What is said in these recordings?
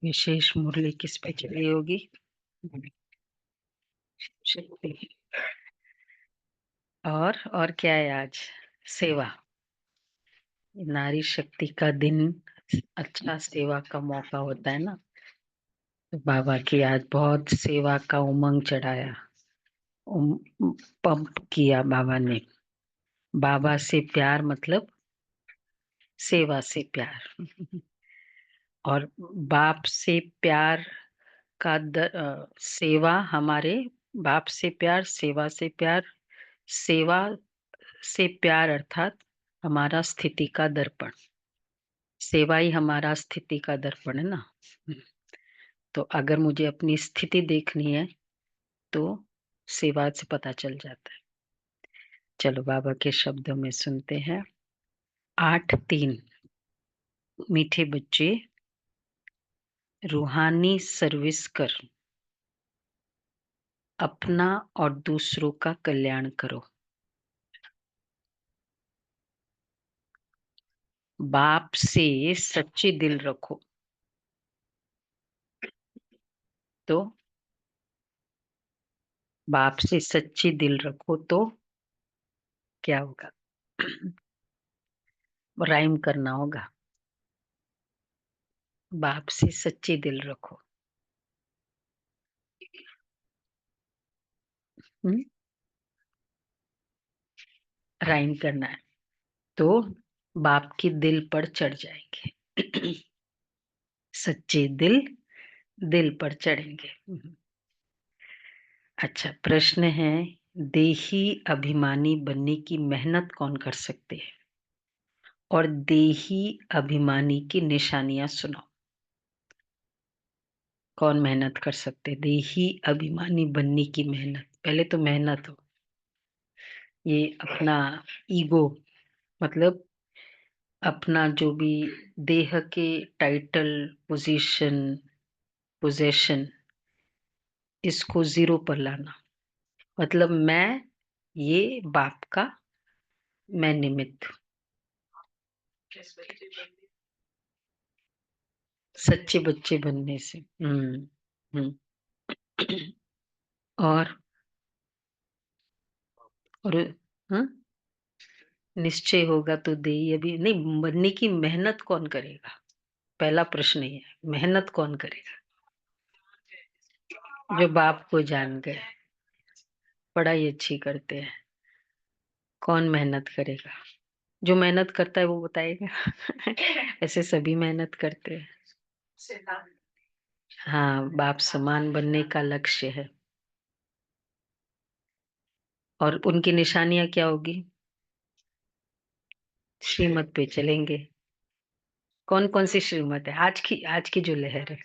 विशेष मुरली किस पे चली होगी? शक्ति। और क्या है आज? सेवा। नारी शक्ति का दिन, अच्छा सेवा का मौका होता है ना। तो बाबा की आज बहुत सेवा का उमंग चढ़ाया, पंप किया बाबा ने। बाबा से प्यार मतलब सेवा से प्यार। और बाप से प्यार का सेवा हमारे बाप से प्यार, सेवा से प्यार, सेवा से प्यार अर्थात हमारा स्थिति का दर्पण। सेवा ही हमारा स्थिति का दर्पण है ना। तो अगर मुझे अपनी स्थिति देखनी है तो सेवा से पता चल जाता है। चलो बाबा के शब्दों में सुनते हैं। 8:3। मीठे बच्चे, रूहानी सर्विस कर, अपना और दूसरों का कल्याण करो। बाप से सच्चे दिल रखो तो बाप से सच्चे दिल रखो तो क्या होगा? राइम करना होगा। बाप से सच्चे दिल रखो। हम्म, राइम करना है तो बाप के दिल पर चढ़ जाएंगे। सच्चे दिल दिल पर चढ़ेंगे। अच्छा, प्रश्न है, देही अभिमानी बनने की मेहनत कौन कर सकते हैं? और देही अभिमानी की निशानियां सुनाओ। कौन मेहनत कर सकते? देही अभिमानी बनने की मेहनत। पहले तो मेहनत हो, ये अपना ईगो मतलब अपना जो भी देह के टाइटल, पोजीशन, इसको जीरो पर लाना। मतलब मैं ये बाप का, मैं निमित्त हूँ। सच्चे बच्चे बनने से। हम्म। और और हाँ, निश्चय होगा तो दे। अभी नहीं, बनने की मेहनत कौन करेगा? पहला प्रश्न ये है, मेहनत कौन करेगा? जो बाप को जान गए, पढ़ाई अच्छी करते हैं, कौन मेहनत करेगा? जो मेहनत करता है वो बताएगा। ऐसे सभी मेहनत करते हैं। हाँ, बाप समान बनने का लक्ष्य है। और उनकी निशानियां क्या होगी? श्रीमत पे चलेंगे। कौन कौन सी श्रीमत है आज की जो लहर है?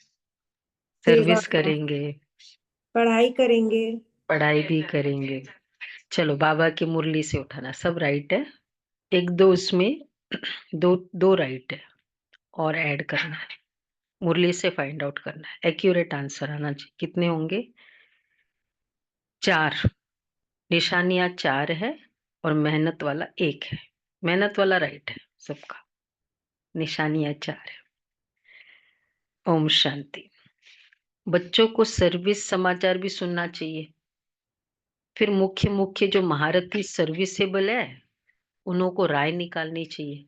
सेवा सर्विस का, करेंगे, पढ़ाई करेंगे। पढ़ाई भी करेंगे। चलो बाबा की मुरली से उठाना, सब राइट है। एक दो उसमें दो दो राइट है और ऐड करना है। मुरली से फाइंड आउट करना है, एक्यूरेट आंसर आना चाहिए। कितने होंगे? 4। निशानियां 4 है और मेहनत वाला 1 है। मेहनत वाला राइट है सबका, निशानियां 4 है। ओम शांति। बच्चों को सर्विस समाचार भी सुनना चाहिए। फिर मुख्य मुख्य जो महारथी सर्विसेबल है उन्हों को राय निकालनी चाहिए।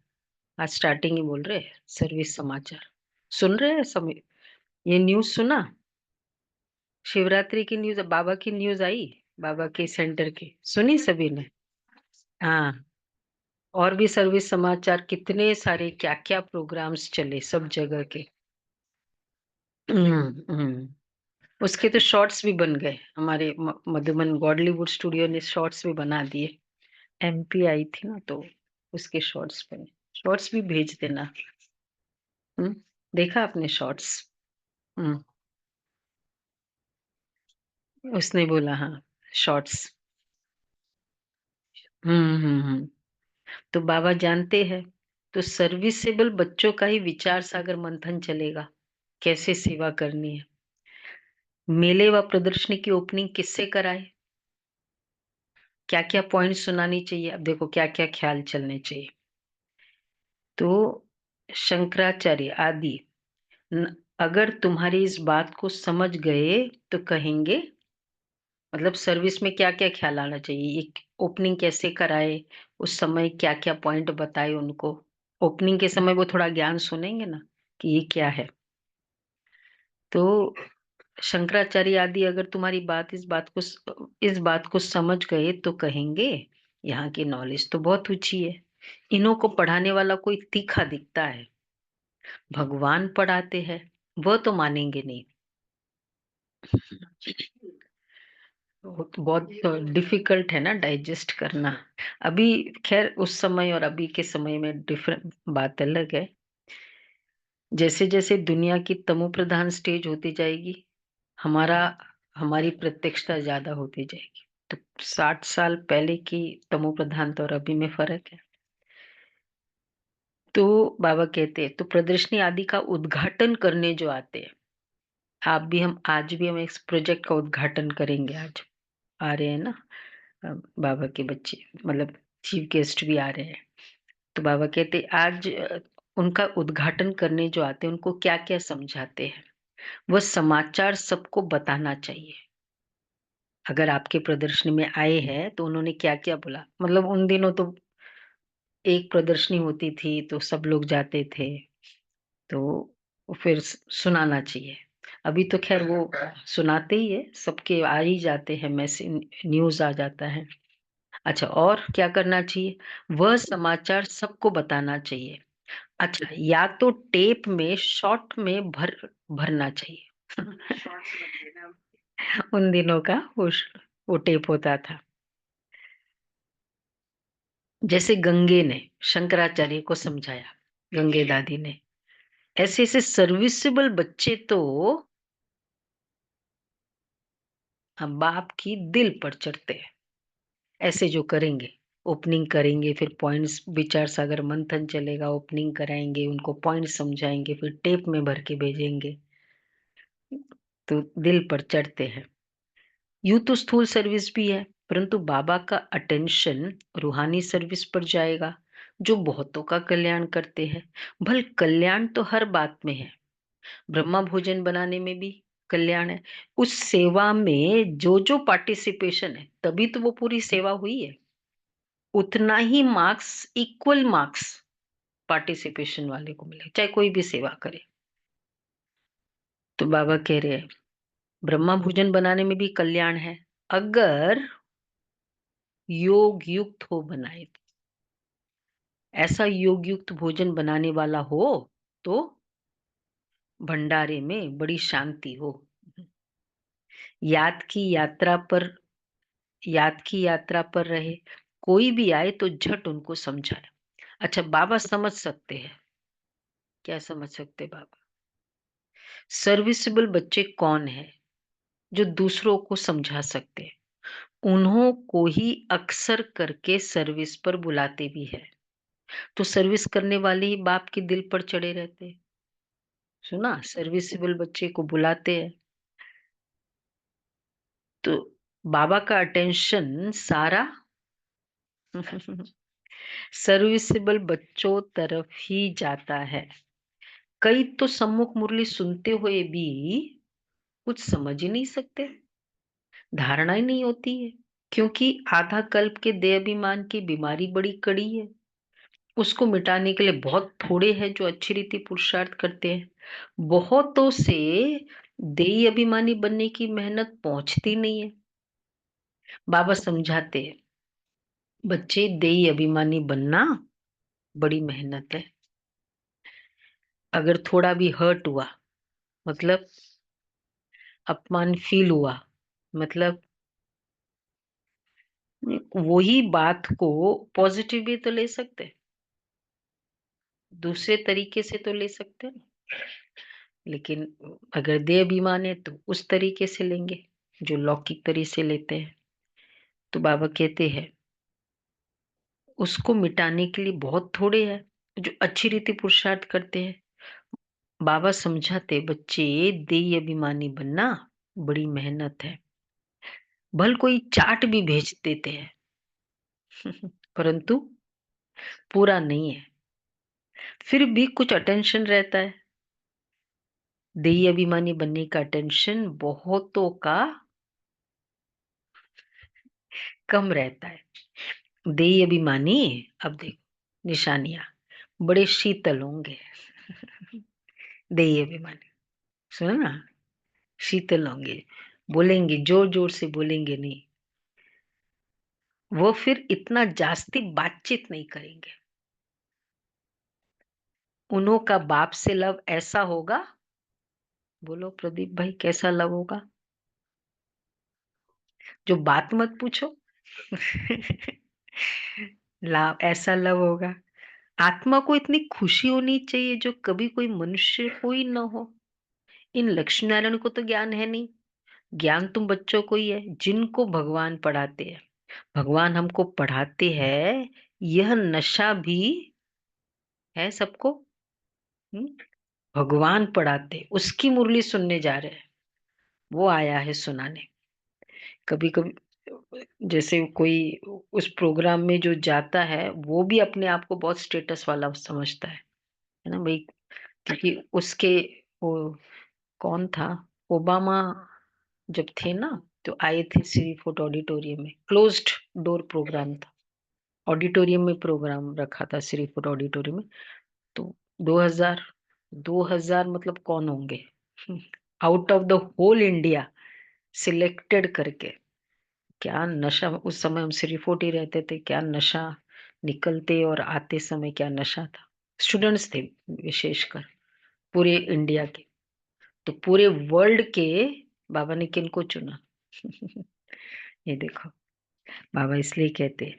आज स्टार्टिंग ही बोल रहे हैं, सर्विस समाचार सुन रहे हैं समय। ये न्यूज़ सुना? शिवरात्रि की न्यूज़, बाबा की न्यूज़ आई, बाबा के सेंटर की सुनी सभी ने? हाँ। और भी सर्विस समाचार कितने सारे, क्या क्या प्रोग्राम्स चले सब जगह के। हम्म। उसके तो शॉर्ट्स भी बन गए। हमारे मधुबन गॉडलीवुड स्टूडियो ने शॉर्ट्स भी बना दिए। एमपी आई थी ना तो उसके शॉर्ट्स बने। शॉर्ट्स भी भेज देना। हम्म। देखा आपने शॉर्ट्स? हम्म। उसने बोला हाँ, शॉर्ट्स। हम्म। तो बाबा जानते हैं। तो सर्विसेबल बच्चों का ही विचार सागर मंथन चलेगा, कैसे सेवा करनी है। मेले व प्रदर्शनी की ओपनिंग किससे कराए? क्या क्या पॉइंट सुनानी चाहिए? अब देखो क्या क्या ख्याल चलने चाहिए। तो शंकराचार्य आदि अगर तुम्हारी इस बात को समझ गए तो कहेंगे, मतलब सर्विस में क्या-क्या ख्याल आना चाहिए? एक ओपनिंग कैसे कराए, उस समय क्या-क्या पॉइंट बताए उनको? ओपनिंग के समय वो थोड़ा ज्ञान सुनेंगे ना कि ये क्या है? तो शंकराचार्य आदि अगर तुम्हारी इस बात को समझ गए तो कहेंगे, यहाँ की नॉलेज तो बहुत ऊँची है। इन्हों को पढ़ाने वाला कोई तीखा दिखता है, भगवान पढ़ाते हैं, वो तो मानेंगे नहीं। वो तो बहुत डिफिकल्ट है ना डाइजेस्ट करना। अभी खैर उस समय और अभी के समय में डिफरेंट बात अलग है। जैसे-जैसे दुनिया की तमो प्रधान स्टेज होती जाएगी, हमारा हमारी प्रत्यक्षता ज़्यादा होती जाएगी। तो 60 साल पहले की तमो प्रधानता और अभी में फ़र्क है। तो बाबा कहते हैं, तो प्रदर्शनी आदि का उद्घाटन करने जो आते हैं, आज भी हम इस प्रोजेक्ट का उद्घाटन करेंगे आज। आ रहे हैं ना बाबा के बच्चे, मतलब चीफ गेस्ट भी आ रहे हैं। तो बाबा कहते आज उनका उद्घाटन करने जो आते हैं उनको क्या-क्या समझाते हैं। वह समाचार सबको बताना चाहिए। अगर आपके प्रदर्शनी में आए हैं तो उन्होंने क्या-क्या बोला? मतलब उन दिनों तो एक प्रदर्शनी होती थी तो सब लोग जाते थे, तो फिर सुनाना चाहिए। अभी तो खैर वो सुनाते ही है, सबके आ ही जाते हैं, न्यूज़ आ जाता है। अच्छा और क्या करना चाहिए? वह समाचार सबको बताना चाहिए। अच्छा, या तो टेप में शॉर्ट में भरना चाहिए। उन दिनों का वो टेप होता था। जैसे गंगे ने शंकराचार्य को समझाया, गंगे दादी ने। ऐसे-ऐसे सर्विसेबल बच्चे तो बाप की दिल पर चढ़ते हैं। ऐसे जो करेंगे, ओपनिंग करेंगे, फिर पॉइंट्स विचार सागर मंथन चलेगा, ओपनिंग कराएँगे, उनको पॉइंट्स समझाएँगे, फिर टेप में भर के भेजेंगे, तो दिल पर चढ़ते हैं। यूँ तो स्थूल सर्विस भी है, परंतु बाबा का अटेंशन रूहानी सर्विस पर जाएगा, जो बहुतों का कल्याण करते हैं। भल कल्याण तो हर बात में है, ब्रह्मा भोजन बनाने में भी कल्याण है। उस सेवा में जो-जो पार्टिसिपेशन है, तभी तो वो पूरी सेवा हुई है। उतना ही मार्क्स, इक्वल मार्क्स पार्टिसिपेशन वाले को मिले, चाहे कोई भी सेवा करे। तो बाबा कह रहे हैं, ब्रह्मा भोजन बनाने में भी कल्याण है, अगर योग युक्त हो बनाए तो। ऐसा योग युक्त भोजन बनाने वाला हो, तो भंडारे में बड़ी शांति हो। याद की यात्रा पर याद की यात्रा पर रहे, कोई भी आए तो झट उनको समझाए। अच्छा बाबा समझ सकते हैं, क्या समझ सकते बाबा? सर्विसेबल बच्चे कौन है जो दूसरों को समझा सकते हैं? उन्हों को ही अक्सर करके सर्विस पर बुलाते भी है। तो सर्विस करने वाले ही बाप के दिल पर चढ़े रहते हैं। सुना, सर्विसेबल बच्चे को बुलाते हैं। तो बाबा का अटेंशन सारा सर्विसेबल बच्चों तरफ ही जाता है। कई तो सम्मुख मुरली सुनते हुए भी कुछ समझ ही नहीं सकते, धारणा ही नहीं होती है, क्योंकि आधा कल्प के देह अभिमान की बीमारी बड़ी कड़ी है। उसको मिटाने के लिए बहुत थोड़े हैं जो अच्छी रीति पुरुषार्थ करते हैं। बहुतों से देही अभिमानी बनने की मेहनत पहुंचती नहीं है। बाबा समझाते हैं, बच्चे देही अभिमानी बनना बड़ी मेहनत है। अगर थोड़ा भी हर्ट हुआ, मतलब अपमान फील हुआ, मतलब वही बात को पॉजिटिव भी तो ले सकते हैं, दूसरे तरीके से तो ले सकते हैं ना। लेकिन अगर देह अभिमान है तो उस तरीके से लेंगे जो लौकिक तरीके से लेते हैं। तो बाबा कहते हैं उसको मिटाने के लिए बहुत थोड़े हैं जो अच्छी रीति पुरुषार्थ करते हैं। बाबा समझाते बच्चे देह अभिमानी बनना बड़ी मेहनत है। भल कोई चार्ट भी भेज देते हैं परंतु पूरा नहीं है, फिर भी कुछ अटेंशन रहता है। देही अभिमानी बनने का टेंशन बहुतों का कम रहता है। देही अभिमानी, अब देखो निशानियां, बड़े शीतल होंगे। देही अभिमानी, सुनो ना, शीतल होंगे, बोलेंगे जोर जोर से बोलेंगे नहीं, वो फिर इतना जास्ती बातचीत नहीं करेंगे। उन्हों का बाप से लव ऐसा होगा, बोलो प्रदीप भाई कैसा लव होगा, जो बात मत पूछो। लाभ ऐसा लव होगा। आत्मा को इतनी खुशी होनी चाहिए जो कभी कोई मनुष्य को ही न हो। इन लक्ष्मी नारायण को तो ज्ञान है नहीं, ज्ञान तुम बच्चों को ही है जिनको भगवान पढ़ाते हैं। भगवान हमको पढ़ाते हैं, यह नशा भी है सबको। हम्म? भगवान पढ़ाते, उसकी मुरली सुनने जा रहे हैं, वो आया है सुनाने। कभी कभी जैसे कोई उस प्रोग्राम में जो जाता है वो भी अपने आप को बहुत स्टेटस वाला समझता है ना भाई, क्योंकि उसके वो कौन था, ओबामा जब थे ना, तो आए थे श्री फोर्ट ऑडिटोरियम में, क्लोज्ड डोर प्रोग्राम था, ऑडिटोरियम में प्रोग्राम रखा था श्री फोर्ट ऑडिटोरियम में। तो 2000 2000 मतलब कौन होंगे, out of the whole India selected करके। क्या नशा उस समय, हम श्री फोर्ट ही रहते थे, क्या नशा, निकलते और आते समय क्या नशा था। स्टूडेंट्स थे विशेषकर पूरे इंडिया के। तो पूरे वर्ल्ड के बाबा ने किनको चुना। ये देखो, बाबा इसलिए कहते हैं,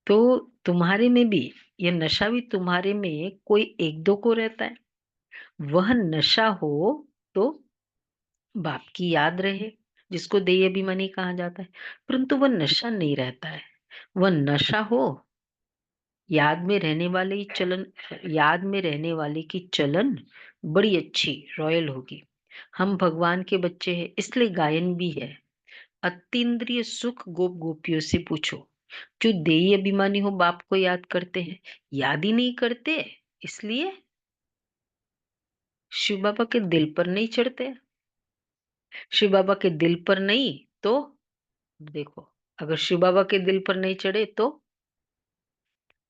तो तुम्हारे में भी, ये नशा भी तुम्हारे में कोई एक दो को रहता है। वह नशा हो तो बाप की याद रहे, जिसको देह अभिमानी कहा जाता है, परंतु वह नशा नहीं रहता है। वह नशा हो, याद में रहने वाले ही चलन, याद में रहने वाले की चलन बड़ी अच्छी रॉयल होगी। हम भगवान के बच्चे हैं, इसलिए गायन भी है। अतीन्द्रिय सुख गोप गोपियों से पूछो। जो देही अभिमानी हो बाप को याद करते हैं, याद ही नहीं करते, इसलिए शिव बाबा के दिल पर नहीं चढ़ते। शिव बाबा के दिल पर नहीं तो देखो, अगर शिव बाबा के दिल पर नहीं चढ़े तो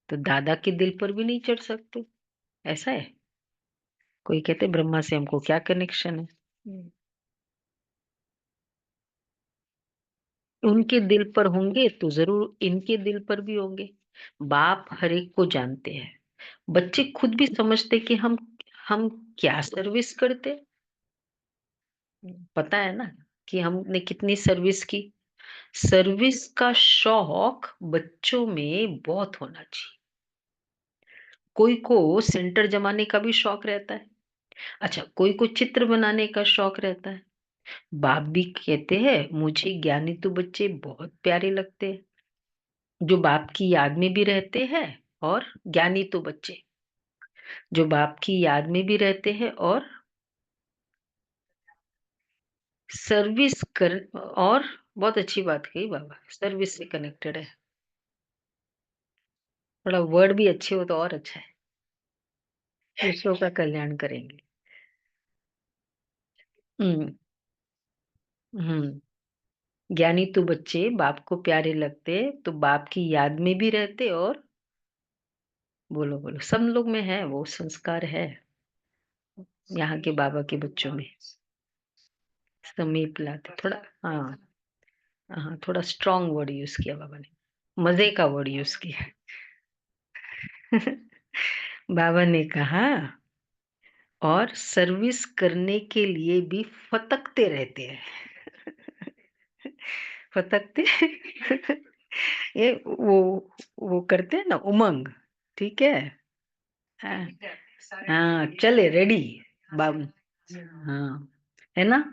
दादा के दिल पर भी नहीं चढ़ सकते। ऐसा है। कोई कहते ब्रह्मा से हमको क्या कनेक्शन है। उनके दिल पर होंगे तो जरूर इनके दिल पर भी होंगे। बाप हर एक को जानते हैं। बच्चे खुद भी समझते कि हम क्या सर्विस करते, पता है ना कि हमने कितनी सर्विस की। सर्विस का शौक बच्चों में बहुत होना चाहिए। कोई को सेंटर जमाने का भी शौक रहता है। अच्छा, कोई को चित्र बनाने का शौक रहता है। बाप भी कहते हैं मुझे ज्ञानी तो बच्चे बहुत प्यारे लगते हैं, जो बाप की याद में भी रहते हैं, और ज्ञानी तो बच्चे जो बाप की याद में भी रहते हैं और सर्विस कर, और बहुत अच्छी बात कही बाबा, सर्विस से कनेक्टेड है। थोड़ा वर्ड भी अच्छे हो तो और अच्छा है, दूसरों का कल्याण करेंगे। हम्म। हम्म। ज्ञानी तो बच्चे बाप को प्यारे लगते, तो बाप की याद में भी रहते, और बोलो बोलो, सब लोग में है वो संस्कार है, यहाँ के बाबा के बच्चों में समीप लाते थोड़ा। हाँ, हाँ, थोड़ा स्ट्रांग वर्ड यूज किया बाबा ने, मजे का वर्ड यूज किया। बाबा ने कहा, और सर्विस करने के लिए भी फतकते रहते हैं। फतकते। ये वो करते हैं ना उमंग, ठीक है। हाँ, हाँ, चले रेडी बाबू। हाँ, है ना,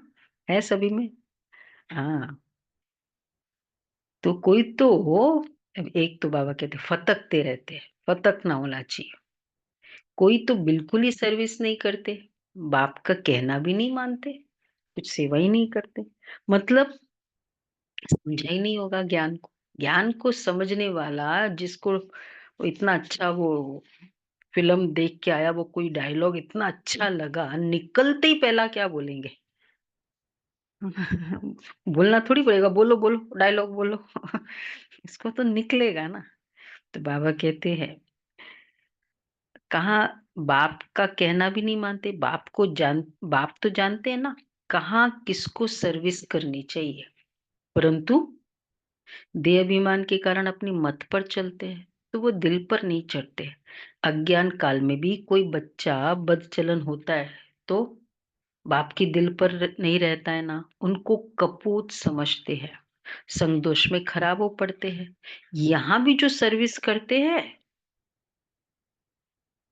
है सभी में। हाँ, तो कोई तो हो, एक तो बाबा कहते फतकते रहते हैं, फतकना होना चाहिए। कोई तो बिल्कुल ही सर्विस नहीं करते, बाप का कहना भी नहीं मानते, कुछ सेवा ही नहीं करते, मतलब समझा ही नहीं होगा ज्ञान को। ज्ञान को समझने वाला जिसको वो इतना अच्छा वो फ़िल्म देख के आया, वो कोई डायलॉग इतना अच्छा लगा, निकलते ही पहला क्या बोलेंगे? बोलना थोड़ी पड़ेगा, बोलो, बोलो, डायलॉग बोलो। इसको तो निकलेगा ना। तो बाबा कहते हैं, कहाँ बाप का कहना भी नहीं मानते, बाप तो जानते हैं ना, कहाँ किसको सर्विस करनी चाहिए, परंतु देह अभिमान के कारण अपनी मत पर चलते हैं, तो वो दिल पर नहीं चढ़ते। अज्ञान काल में भी कोई बच्चा बदचलन होता है, तो बाप की दिल पर नहीं रहता है ना, उनको कपूत समझते हैं, संग दोष में खराब हो पड़ते हैं। यहाँ भी जो सर्विस करते हैं,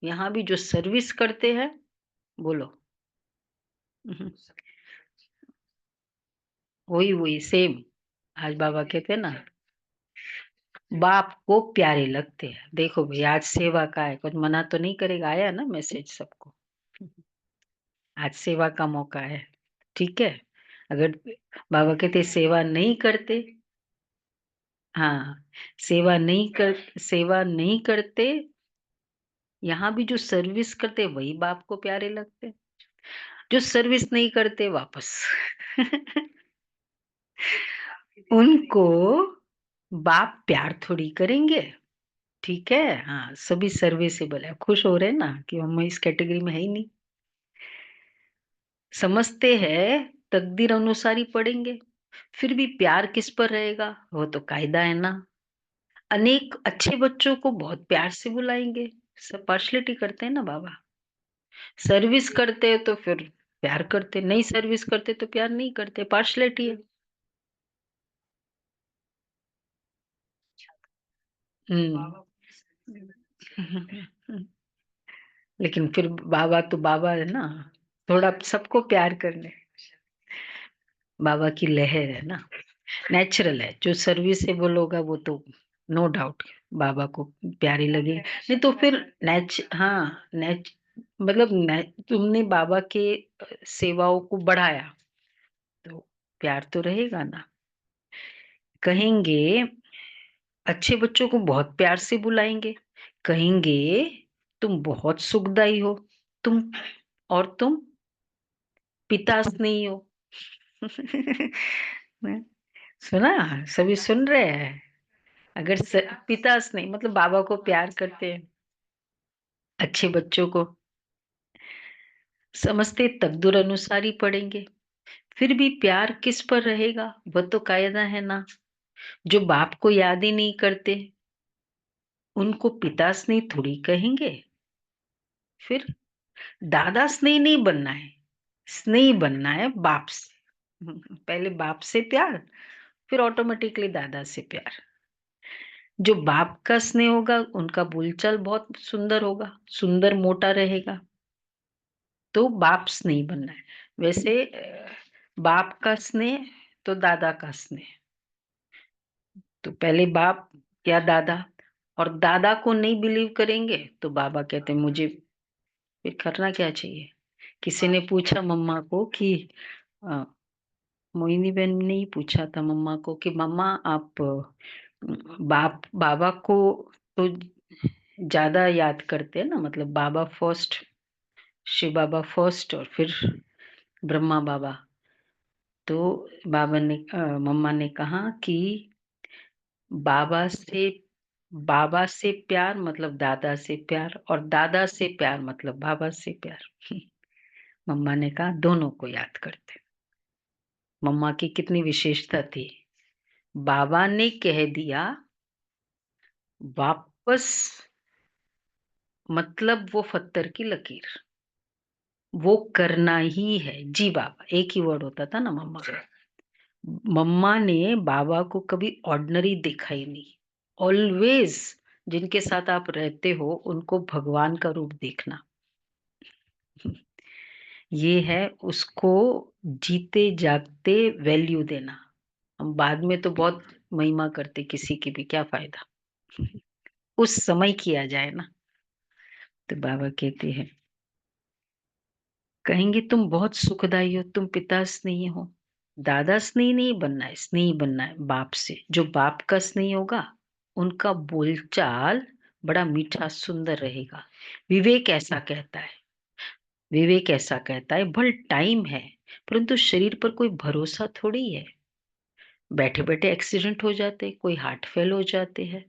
यहाँ भी जो सर्विस करते हैं, बोलो। हम्म, वही सेम। आज बाबा कहते हैं ना, बाप को प्यारे लगते हैं। देखो भाई, आज सेवा का है, कुछ मना तो नहीं करेगा, आया ना मैसेज सबको। आज सेवा का मौका है, ठीक है। अगर बाबा कहते सेवा नहीं करते, हाँ, सेवा नहीं करते, यहाँ भी जो सर्विस करते वही बाप को प्यारे लगते, जो सर्विस नहीं करते वापस। उनको बाप प्यार थोड़ी करेंगे, ठीक है। हाँ, सभी सर्विसेबल है, खुश हो रहे हैं ना कि हम इस कैटेगरी में है ही नहीं। समझते हैं तकदीर अनुसार ही पढ़ेंगे, फिर भी प्यार किस पर रहेगा, वो तो कायदा है ना। अनेक अच्छे बच्चों को बहुत प्यार से बुलाएंगे, सब पार्शलिटी करते हैं ना बाबा। सर्विस करते हैं तो फिर प्यार करते, नहीं सर्विस करते तो प्यार नहीं करते, पार्शलिटी है। हम्म। लेकिन फिर बाबा तो बाबा है ना, थोड़ा सबको प्यार करने, बाबा की लहर है ना, नेचुरल है। जो सर्विसेबल होगा वो तो नो डाउट बाबा को प्यारी लगेगी, नहीं तो फिर हाँ, मतलब तुमने बाबा के सेवाओं को बढ़ाया, तो प्यार तो रहेगा ना। कहेंगे, अच्छे बच्चों को बहुत प्यार से बुलाएंगे, कहेंगे तुम बहुत सुखदाई हो, तुम तुम पिता स्नेही हो। सुना, सभी सुन रहे हैं। अगर पिता स्नेही मतलब बाबा को प्यार करते हैं, अच्छे बच्चों को समझते, तकदीर अनुसार ही पढ़ेंगे, फिर भी प्यार किस पर रहेगा, वह तो कायदा है ना। जो बाप को याद ही नहीं करते, उनको पिता स्नेही थोड़ी कहेंगे। फिर दादा स्नेही नहीं बनना है, स्नेही बनना है बाप से। पहले बाप से प्यार, फिर ऑटोमेटिकली दादा से प्यार। जो बाप का स्नेह होगा, उनका बोलचाल बहुत सुंदर होगा, सुंदर मोटा रहेगा, तो बाप स्नेही बनना है। वैसे बाप का स्नेह तो दादा का स्नेह, तो पहले बाप या दादा, और दादा को नहीं बिलीव करेंगे तो बाबा कहते हैं मुझे फिर करना क्या चाहिए। किसी ने पूछा मम्मा को कि अ, मोहिनी बहन ने ही पूछा था मम्मा को कि मम्मा आप बाबा को तो ज्यादा याद करते हैं ना, मतलब बाबा फर्स्ट, शिव बाबा फर्स्ट और फिर ब्रह्मा बाबा। तो मम्मा ने कहा कि बाबा से बाबा से प्यार मतलब दादा से प्यार, और दादा से प्यार मतलब बाबा से प्यार। मम्मा ने कहा दोनों को याद करते। मम्मा की कितनी विशेषता थी, बाबा ने कह दिया वापस, मतलब वो पत्थर की लकीर, वो करना ही है जी बाबा, एक ही वर्ड होता था ना मम्मा का। मम्मा ने बाबा को कभी ऑर्डिनरी देखा ही नहीं, ऑलवेज जिनके साथ आप रहते हो उनको भगवान का रूप देखना। ये है उसको जीते जागते वैल्यू देना। हम बाद में तो बहुत महिमा करते, किसी की भी क्या फायदा, उस समय किया जाए ना। तो बाबा कहते हैं, कहेंगे तुम बहुत सुखदाई हो, तुम पिता स्नेही हो। दादा स्नेही नहीं बनना है, स्नेही बनना है बाप से। जो बाप का स्नेही होगा, उनका बोलचाल बड़ा मीठा सुंदर रहेगा। विवेक ऐसा कहता है, विवेक ऐसा कहता है, भल टाइम है, परंतु शरीर पर कोई भरोसा थोड़ी है। बैठे बैठे एक्सीडेंट हो जाते, कोई हार्ट फेल हो जाते हैं,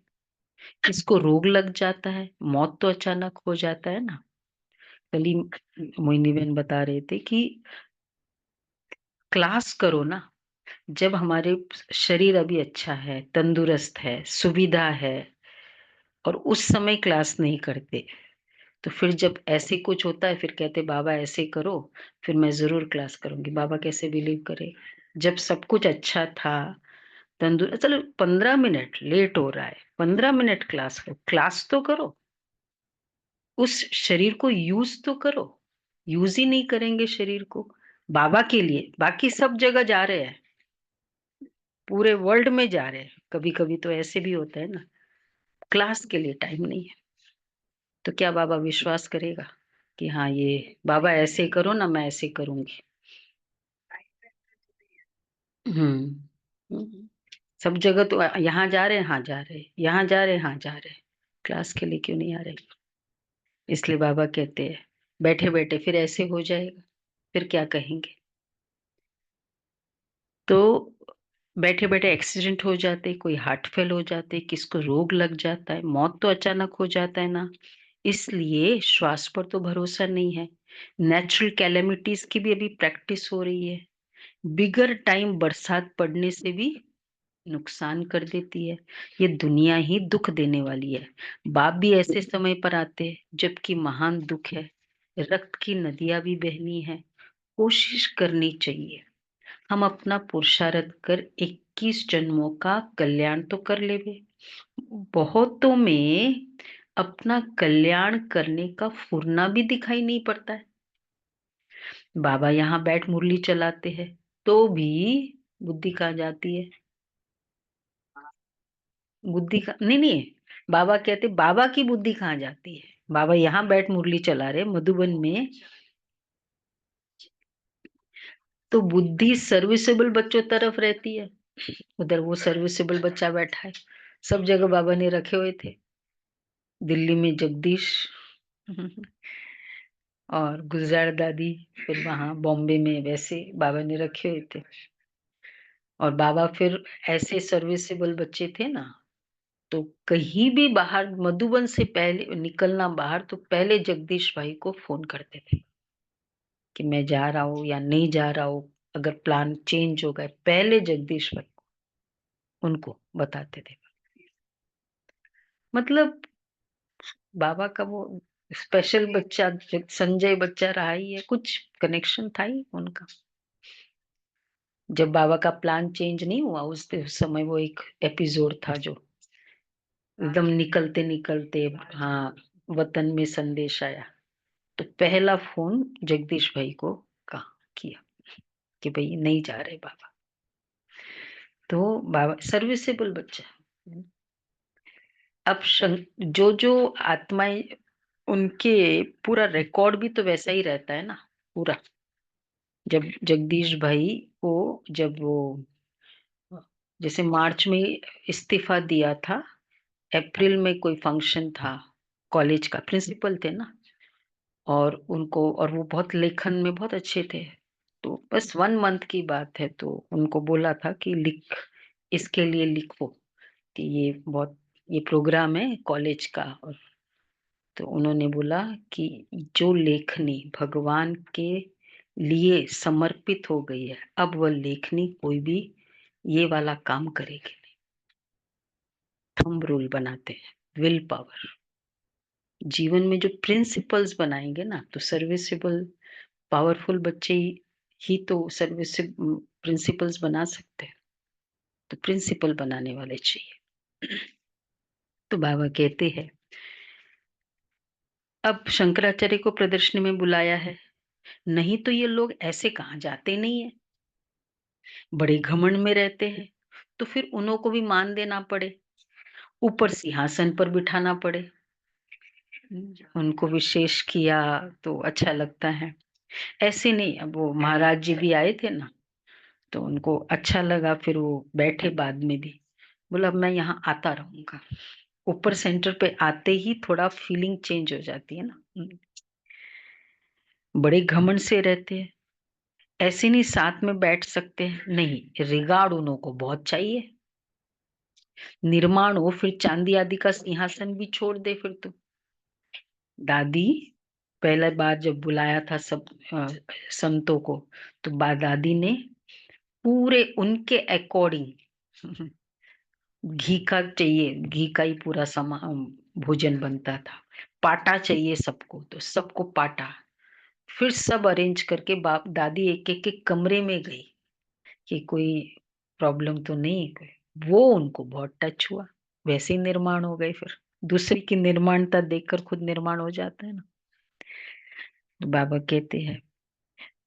किसको रोग लग जाता है, मौत तो अचानक हो जाता है ना। कल ही मोहिनी बहन बता रहे थे कि क्लास करो ना, जब हमारे शरीर अभी अच्छा है, तंदुरुस्त है, सुविधा है, और उस समय क्लास नहीं करते, तो फिर जब ऐसे कुछ होता है फिर कहते बाबा ऐसे करो, फिर मैं जरूर क्लास करूंगी। बाबा कैसे बिलीव करे जब सब कुछ अच्छा था, तंदुरुस्त। चलो 15 मिनट लेट हो रहा है, 15 मिनट क्लास करो, क्लास तो करो, उस शरीर को यूज तो करो। यूज ही नहीं करेंगे शरीर को बाबा के लिए, बाकी सब जगह जा रहे हैं, पूरे वर्ल्ड में जा रहे हैं। कभी कभी तो ऐसे भी होता है ना, क्लास के लिए टाइम नहीं है, तो क्या बाबा विश्वास करेगा कि हाँ ये बाबा ऐसे करो ना, मैं ऐसे करूंगी। हम्म। हम्म। सब जगह तो यहाँ जा रहे हैं, हाँ जा रहे हैं, यहाँ जा रहे हैं, हाँ जा रहे हैं, क्लास के लिए क्यों नहीं आ रहे? इसलिए बाबा कहते हैं बैठे बैठे फिर ऐसे हो जाएगा, फिर क्या कहेंगे। तो बैठे बैठे एक्सीडेंट हो जाते, कोई हार्ट फेल हो जाते, किसको रोग लग जाता है, मौत तो अचानक हो जाता है ना। इसलिए श्वास पर तो भरोसा नहीं है। नेचुरल कैलेमिटीज की भी अभी प्रैक्टिस हो रही है। बिगर टाइम बरसात पड़ने से भी नुकसान कर देती है। ये दुनिया ही दुख देने वाली है। बाप भी ऐसे समय पर आते हैं जबकि महान दुख है, रक्त की नदियां भी बहनी है। कोशिश करनी चाहिए, हम अपना पुरुषार्थ कर 21 जन्मों का कल्याण तो कर लेंगे। बहुतों में अपना कल्याण करने का फुरना भी दिखाई नहीं पड़ता है। बाबा यहाँ बैठ मुरली चलाते हैं तो भी बुद्धि कहाँ जाती है? बुद्धि का नहीं, नहीं, बाबा कहते बाबा की बुद्धि कहाँ जाती है? बाबा यहाँ बैठ मुरली चला रहे मधुबन में, तो बुद्धि सर्विसेबल बच्चों तरफ रहती है। उधर वो सर्विसेबल बच्चा बैठा है। सब जगह बाबा ने रखे हुए थे, दिल्ली में जगदीश और गुलजार दादी, फिर वहां बॉम्बे में वैसे बाबा ने रखे हुए थे। और बाबा फिर ऐसे सर्विसेबल बच्चे थे ना, तो कहीं भी बाहर मधुबन से पहले निकलना बाहर, तो पहले जगदीश भाई को फोन करते थे कि मैं जा रहा हूँ या नहीं जा रहा हूँ। अगर प्लान चेंज हो गए, पहले जगदीश भाई उनको बताते थे। मतलब बाबा का वो स्पेशल बच्चा संजय बच्चा रहा ही है, कुछ कनेक्शन था ही उनका। जब बाबा का प्लान चेंज नहीं हुआ उस समय वो एक एपिसोड था जो एकदम निकलते निकलते, हाँ, वतन में संदेश आया, तो पहला फोन जगदीश भाई को कहा किया कि भाई नहीं जा रहे बाबा। तो बाबा सर्विसेबल बच्चा। अब जो आत्माएं, उनके पूरा रिकॉर्ड भी तो वैसा ही रहता है ना पूरा। जब जगदीश भाई को, जब वो जैसे मार्च में इस्तीफा दिया था, अप्रैल में कोई फंक्शन था, कॉलेज का प्रिंसिपल थे ना, और उनको, और वो बहुत लेखन में बहुत अच्छे थे, तो बस 1 मंथ की बात है, तो उनको बोला था कि लिख, इसके लिए लिखो कि ये बहुत, ये प्रोग्राम है कॉलेज का। और तो उन्होंने बोला कि जो लेखनी भगवान के लिए समर्पित हो गई है, अब वह लेखनी कोई भी ये वाला काम करेगी नहीं। थंब रूल बनाते हैं, विल पावर। जीवन में जो प्रिंसिपल्स बनाएंगे ना, तो सर्विसेबल पावरफुल बच्चे ही तो सर्विस प्रिंसिपल्स बना सकते हैं। तो प्रिंसिपल बनाने वाले चाहिए। तो बाबा कहते हैं अब शंकराचार्य को प्रदर्शनी में बुलाया है, नहीं तो ये लोग ऐसे कहाँ जाते नहीं है, बड़े घमंड में रहते हैं, तो फिर उन्हों को भी मान देना पड़े, ऊपर सिंहासन पर बिठाना पड़े। उनको विशेष किया तो अच्छा लगता है। ऐसे नहीं, अब वो महाराज जी भी आए थे ना, तो उनको अच्छा लगा, फिर वो बैठे बाद में भी, बोला अब मैं यहाँ आता रहूंगा। ऊपर सेंटर पे आते ही थोड़ा फीलिंग चेंज हो जाती है ना। बड़े घमंड से रहते हैं, ऐसे नहीं साथ में बैठ सकते, नहीं, रिगार्ड उन्हों को बहुत चाहिए। निर्माण हो फिर चांदी आदि का सिंहासन भी छोड़ दे फिर तो। दादी पहला बार जब बुलाया था सब संतों को, तो दादी ने पूरे उनके अकॉर्डिंग घी का चाहिए, घी का ही पूरा सामान भोजन बनता था। पाटा चाहिए सबको, तो सबको पाटा। फिर सब अरेंज करके बाप दादी एक एक के कमरे में गई कि कोई प्रॉब्लम तो नहीं है। वो उनको बहुत टच हुआ, वैसे ही निर्माण हो गए। फिर दूसरे की निर्माणता देखकर खुद निर्माण हो जाता है ना। तो बाबा कहते हैं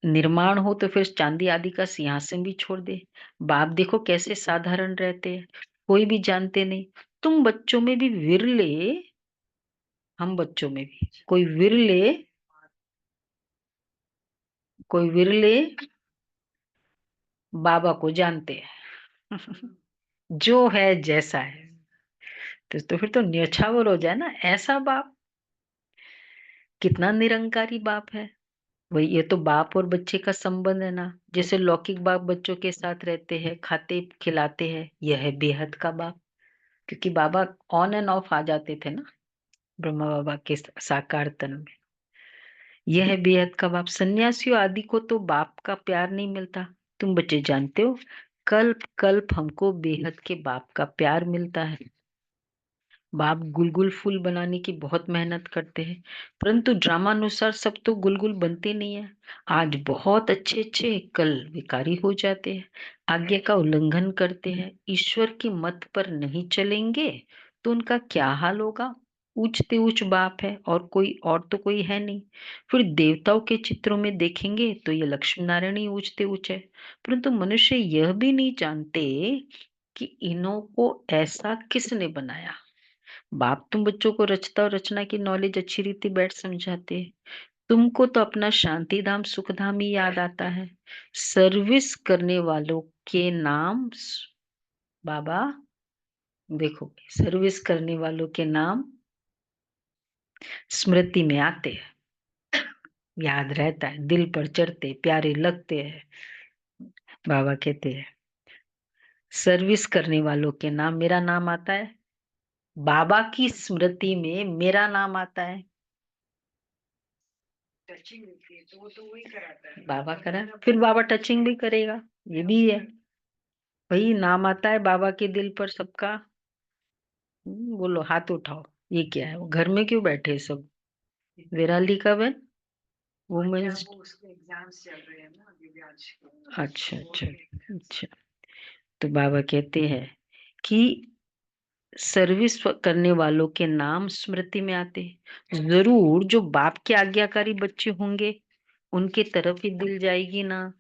निर्माण हो तो फिर चांदी आदि का सिंहासन भी छोड़ दे। बाप देखो कैसे साधारण रहते हैं, कोई भी जानते नहीं। तुम बच्चों में भी विरले, हम बच्चों में भी कोई विरले बाबा को जानते हैं। जो है जैसा है, तो फिर तो न्यौछावर हो जाए ना। ऐसा बाप कितना निरंकारी बाप है। वही, ये तो बाप और बच्चे का संबंध है ना। जैसे लौकिक बाप बच्चों के साथ रहते हैं, खाते खिलाते हैं, यह है बेहद का बाप। क्योंकि बाबा ऑन एंड ऑफ आ जाते थे ना ब्रह्मा बाबा के साकार तन में। यह है बेहद का बाप। सन्यासियों आदि को तो बाप का प्यार नहीं मिलता। तुम बच्चे जानते हो, कल्प कल्प हमको बेहद के बाप का प्यार मिलता है। बाप गुलगुल फूल बनाने की बहुत मेहनत करते हैं, परंतु ड्रामानुसार सब तो गुलगुल बनते नहीं है। आज बहुत अच्छे अच्छे, कल विकारी हो जाते हैं, आज्ञा का उल्लंघन करते हैं, ईश्वर की मत पर नहीं चलेंगे तो उनका क्या हाल होगा। ऊंचते ऊंच बाप है, और तो कोई है नहीं। फिर देवताओं के चित्रों में देखेंगे तो ये लक्ष्मी नारायण ही ऊंचते ऊंच है, परंतु मनुष्य यह भी नहीं जानते कि इन्हों को ऐसा किसने बनाया। बाप तुम बच्चों को रचता और रचना की नॉलेज अच्छी रीति बैठ समझाते हैं। तुमको तो अपना शांति धाम सुख धाम ही याद आता है। सर्विस करने वालों के नाम बाबा देखो, सर्विस करने वालों के नाम स्मृति में आते हैं, याद रहता है, दिल पर चढ़ते प्यारे लगते हैं। बाबा कहते हैं सर्विस करने वालों के नाम, मेरा नाम आता है, बाबा की स्मृति में मेरा नाम आता है। टचिंग होती है तो वो तो वही कराता है, बाबा करा, फिर बाबा टचिंग भी करेगा, ये भी है। वही नाम आता है बाबा के दिल पर सबका। बोलो हाथ उठाओ, ये क्या है, वो घर में क्यों बैठे सब। विराली का बहन वुमेन्स, एग्जाम्स चल रहे हैं ना दिव्यांश। अच्छा अच्छा अच्छा। तो बाबा कहते हैं कि सर्विस करने वालों के नाम स्मृति में आते हैं। जरूर जो बाप के आज्ञाकारी बच्चे होंगे उनके तरफ ही दिल जाएगी ना।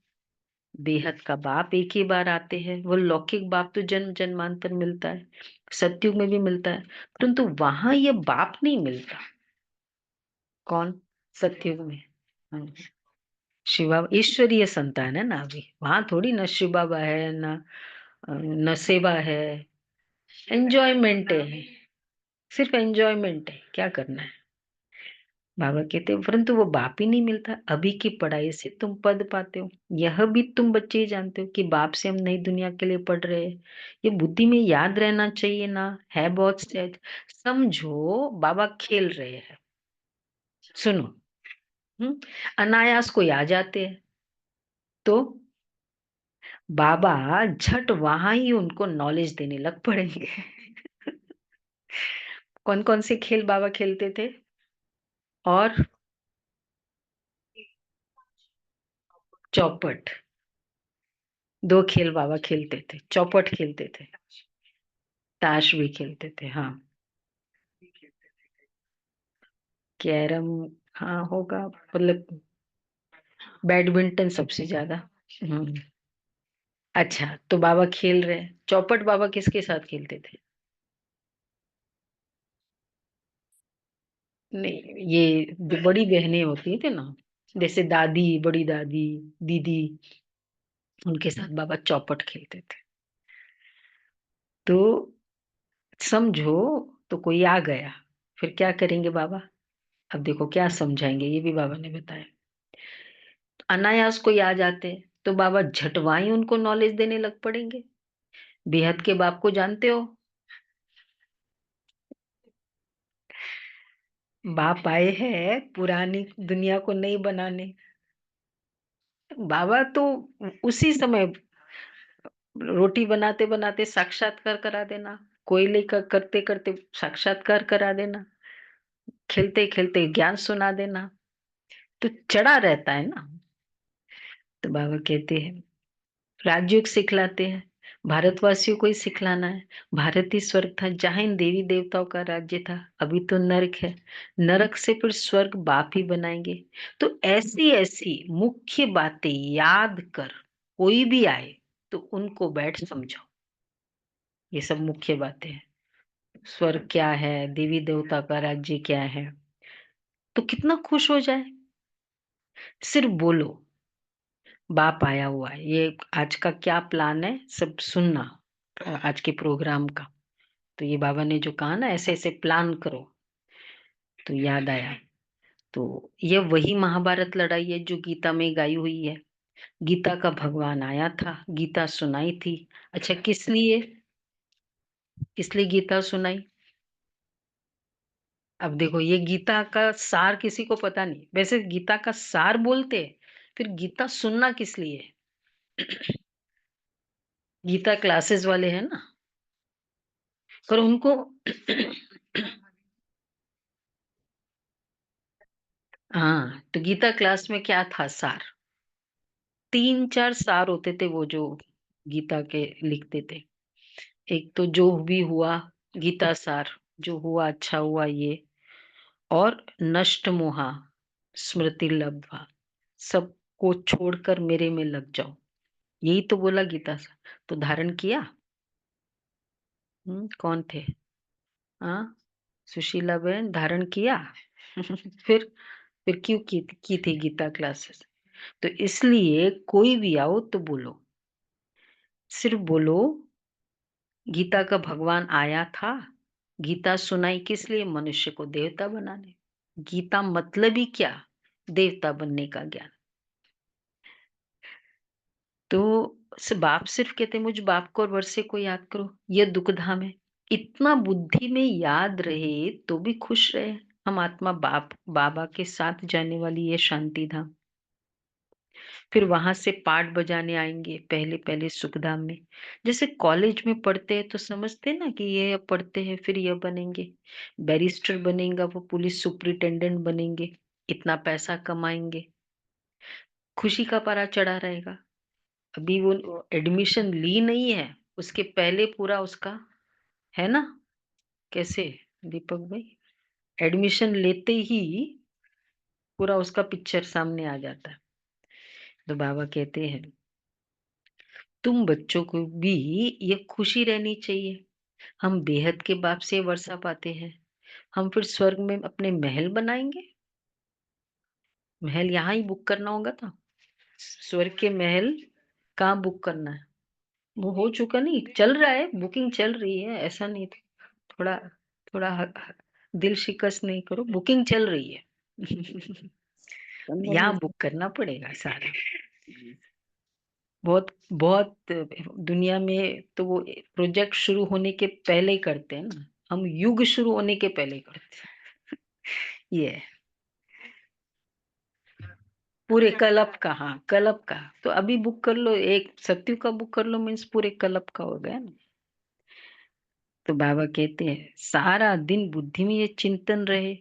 बेहद का बाप एक ही बार आते हैं, वो लौकिक बाप तो जन्म जन्मांतर मिलता है, सतयुग में भी मिलता है, परंतु वहां ये बाप नहीं मिलता। कौन? सतयुग में। हाँ, शिव बाबा ईश्वरीय संतान है ना। अभी वहां थोड़ी ना शिव बाबा है ना, न सेवा है, एंजॉयमेंट है, सिर्फ एंजॉयमेंट है, क्या करना है। बाबा कहते हैं परंतु वो बाप ही नहीं मिलता। अभी की पढ़ाई से तुम पद पाते हो, यह भी तुम बच्चे ही जानते हो कि बाप से हम नई दुनिया के लिए पढ़ रहे हैं। ये बुद्धि में याद रहना चाहिए ना, है बहुत सहज। समझो बाबा खेल रहे हैं, सुनो, अनायास को आ जाते हैं, तो बाबा झट वहां ही उनको नॉलेज देने लग पड़ेंगे। कौन कौन से खेल बाबा खेलते थे? और चौपट, दो खेल बाबा खेलते थे, चौपट खेलते थे, ताश भी खेलते थे। हाँ, कैरम, हाँ होगा, मतलब बैडमिंटन सबसे ज्यादा। हम्म। अच्छा, तो बाबा खेल रहे हैं चौपट, बाबा किसके साथ खेलते थे? नहीं, ये जो बड़ी बहनें होती थी ना, जैसे दादी, बड़ी दादी, दीदी, उनके साथ बाबा चौपट खेलते थे। तो समझो तो कोई आ गया, फिर क्या करेंगे बाबा? अब देखो क्या समझाएंगे, ये भी बाबा ने बताया। अनायास कोई आ जाते हैं तो बाबा झटवाई उनको नॉलेज देने लग पड़ेंगे। बेहद के बाप को जानते हो? बाप आए हैं पुरानी दुनिया को नहीं बनाने। बाबा तो उसी समय रोटी बनाते बनाते साक्षात्कार करा देना, कोयले का करते करते साक्षात्कार करा देना, खेलते खेलते ज्ञान सुना देना, तो चढ़ा रहता है ना। तो बाबा कहते हैं राजयोग सिखलाते हैं, भारतवासियों को ही सिखलाना है। भारत ही स्वर्ग था जहां इन देवी देवताओं का राज्य था, अभी तो नरक है, नरक से फिर स्वर्ग बाप ही बनाएंगे। तो ऐसी ऐसी मुख्य बातें याद कर, कोई भी आए तो उनको बैठ समझाओ। ये सब मुख्य बातें हैं। स्वर्ग क्या है, देवी देवता का राज्य क्या है, तो कितना खुश हो जाए। सिर्फ बोलो बाप आया हुआ है, ये आज का क्या प्लान है सब सुनना, आज के प्रोग्राम का। तो ये बाबा ने जो कहा ना ऐसे ऐसे प्लान करो, तो याद आया। तो ये वही महाभारत लड़ाई है जो गीता में गाई हुई है। गीता का भगवान आया था, गीता सुनाई थी। अच्छा किस लिए गीता सुनाई? अब देखो ये गीता का सार किसी को पता नहीं, वैसे गीता का सार बोलते हैं, फिर गीता सुनना किस लिए? गीता क्लासेस वाले हैं ना, पर उनको हाँ, तो गीता क्लास में क्या था सार? 3-4 सार होते थे वो जो गीता के लिखते थे। एक तो जो भी हुआ, गीता सार, जो हुआ अच्छा हुआ ये, और नष्ट मोहा स्मृति लब्ध्वा, सबको छोड़कर मेरे में लग जाओ। यही तो बोला गीता सार। तो धारण किया? कौन थे? हाँ, सुशीला बहन धारण किया। फिर फिर क्यों की थी गीता क्लासेस? तो इसलिए कोई भी आओ तो बोलो, सिर्फ बोलो गीता का भगवान आया था। गीता सुनाई किस लिए? मनुष्य को देवता बनाने। गीता मतलब ही क्या? देवता बनने का ज्ञान। तो बाप सिर्फ कहते मुझ बाप को और वर्षे को याद करो, ये दुख धाम है। इतना बुद्धि में याद रहे तो भी खुश रहे। हम आत्मा बाप बाबा के साथ जाने वाली ये शांति धाम, फिर वहां से पाठ बजाने आएंगे पहले पहले सुखधाम में। जैसे कॉलेज में पढ़ते हैं तो समझते हैं ना कि ये अब पढ़ते हैं फिर ये बनेंगे, बैरिस्टर बनेगा, वो पुलिस सुपरिटेंडेंट बनेंगे, इतना पैसा कमाएंगे, खुशी का पारा चढ़ा रहेगा। अभी वो एडमिशन ली नहीं है, उसके पहले पूरा उसका है ना। कैसे दीपक भाई? एडमिशन लेते ही पूरा उसका पिक्चर सामने आ जाता है। तो बाबा कहते हैं तुम बच्चों को भी ये खुशी रहनी चाहिए। हम बेहद के बाप से वर्षा पाते हैं, हम फिर स्वर्ग में अपने महल बनाएंगे। महल यहाँ ही बुक करना होगा था। स्वर्ग के महल कहाँ बुक करना है? वो हो चुका, नहीं चल रहा है, बुकिंग चल रही है, ऐसा नहीं। थोड़ा थोड़ा दिल शिकस्त नहीं करो, बुकिंग चल रही है। यहाँ बुक करना पड़ेगा सारा। बहुत बहुत दुनिया में तो वो प्रोजेक्ट शुरू होने के पहले ही करते हैं ना, हम युग शुरू होने के पहले ही करते हैं। ये है। पूरे कल्प का, हाँ कल्प का। तो अभी बुक कर लो, एक सत्यु का बुक कर लो, मीन्स पूरे कल्प का हो गया ना। तो बाबा कहते हैं सारा दिन बुद्धि में ये चिंतन रहे,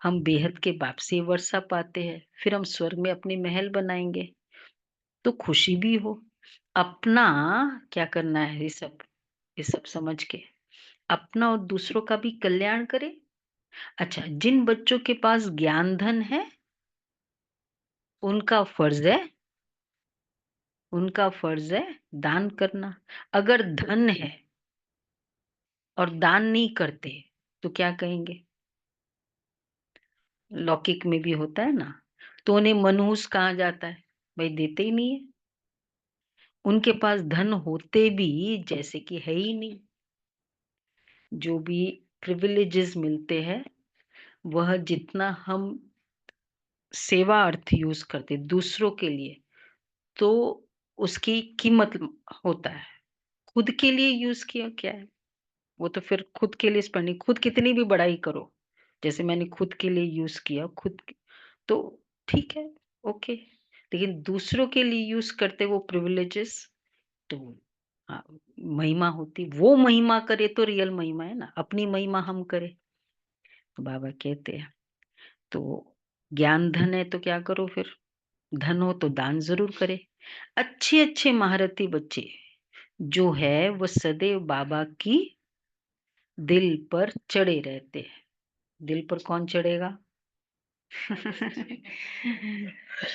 हम बेहद के बाप से वर्षा पाते हैं, फिर हम स्वर्ग में अपने महल बनाएंगे, तो खुशी भी हो। अपना क्या करना है, ये सब समझ के अपना और दूसरों का भी कल्याण करे। अच्छा, जिन बच्चों के पास ज्ञान धन है उनका फर्ज है, दान करना। अगर धन है और दान नहीं करते तो क्या कहेंगे? लौकिक में भी होता है ना, तो उन्हें मनहूस कहा जाता है, भाई देते ही नहीं है। उनके पास धन होते भी जैसे कि है ही नहीं। जो भी प्रिविलेजेस मिलते हैं, वह जितना हम सेवा अर्थ यूज़ करते हैं दूसरों के लिए, तो उसकी कीमत होता है। खुद के लिए यूज़ किया क्या है? वो तो फिर खुद के लिए स्पेंडिंग, खुद कितनी भी बड़ाई करो, जैसे मैंने खुद के लिए यूज़ किया, तो ठीक है, ओके। लेकिन दूसरों के लिए यूज़ करते वो प्रिविलेजेस, तो हाँ, महिमा होती, वो महिमा करे तो रियल महिमा है ना, अपनी महिमा हम करें। तो बाबा कहते हैं, तो ज्ञान धन है तो क्या करो फिर? धन हो तो दान ज़रूर करें। अच्छे-अच्छे महारथी बच्चे जो है वो सदैव बाबा की दिल पर चढ़े रहते हैं। दिल पर कौन चढ़ेगा?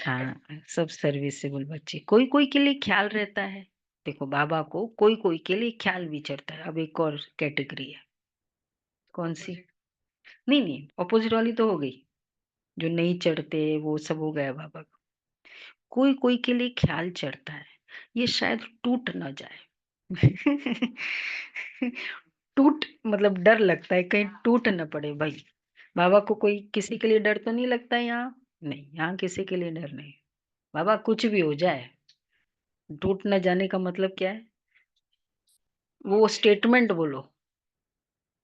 हाँ, सब सर्विसेबल बच्चे। कोई-कोई के लिए ख़्याल रहता है। देखो बाबा को कोई-कोई के लिए ख़्याल भी चढ़ता है। अब एक और कैटेगरी है। कौन-सी? नहीं, अपोज़िट वाली तो हो गई। जो नहीं चढ़ते वो सब हो गया बाबा को। कोई-कोई के लिए ख़्याल चढ़ता है। ये शायद टूट ना जाए। टूट मतलब डर लगता है कहीं टूट ना पड़े भाई। बाबा को कोई किसी के लिए डर तो नहीं लगता है यहाँ? नहीं, यहाँ किसी के लिए डर नहीं। बाबा कुछ भी हो जाए, टूट ना जाने का मतलब क्या है? वो स्टेटमेंट बोलो,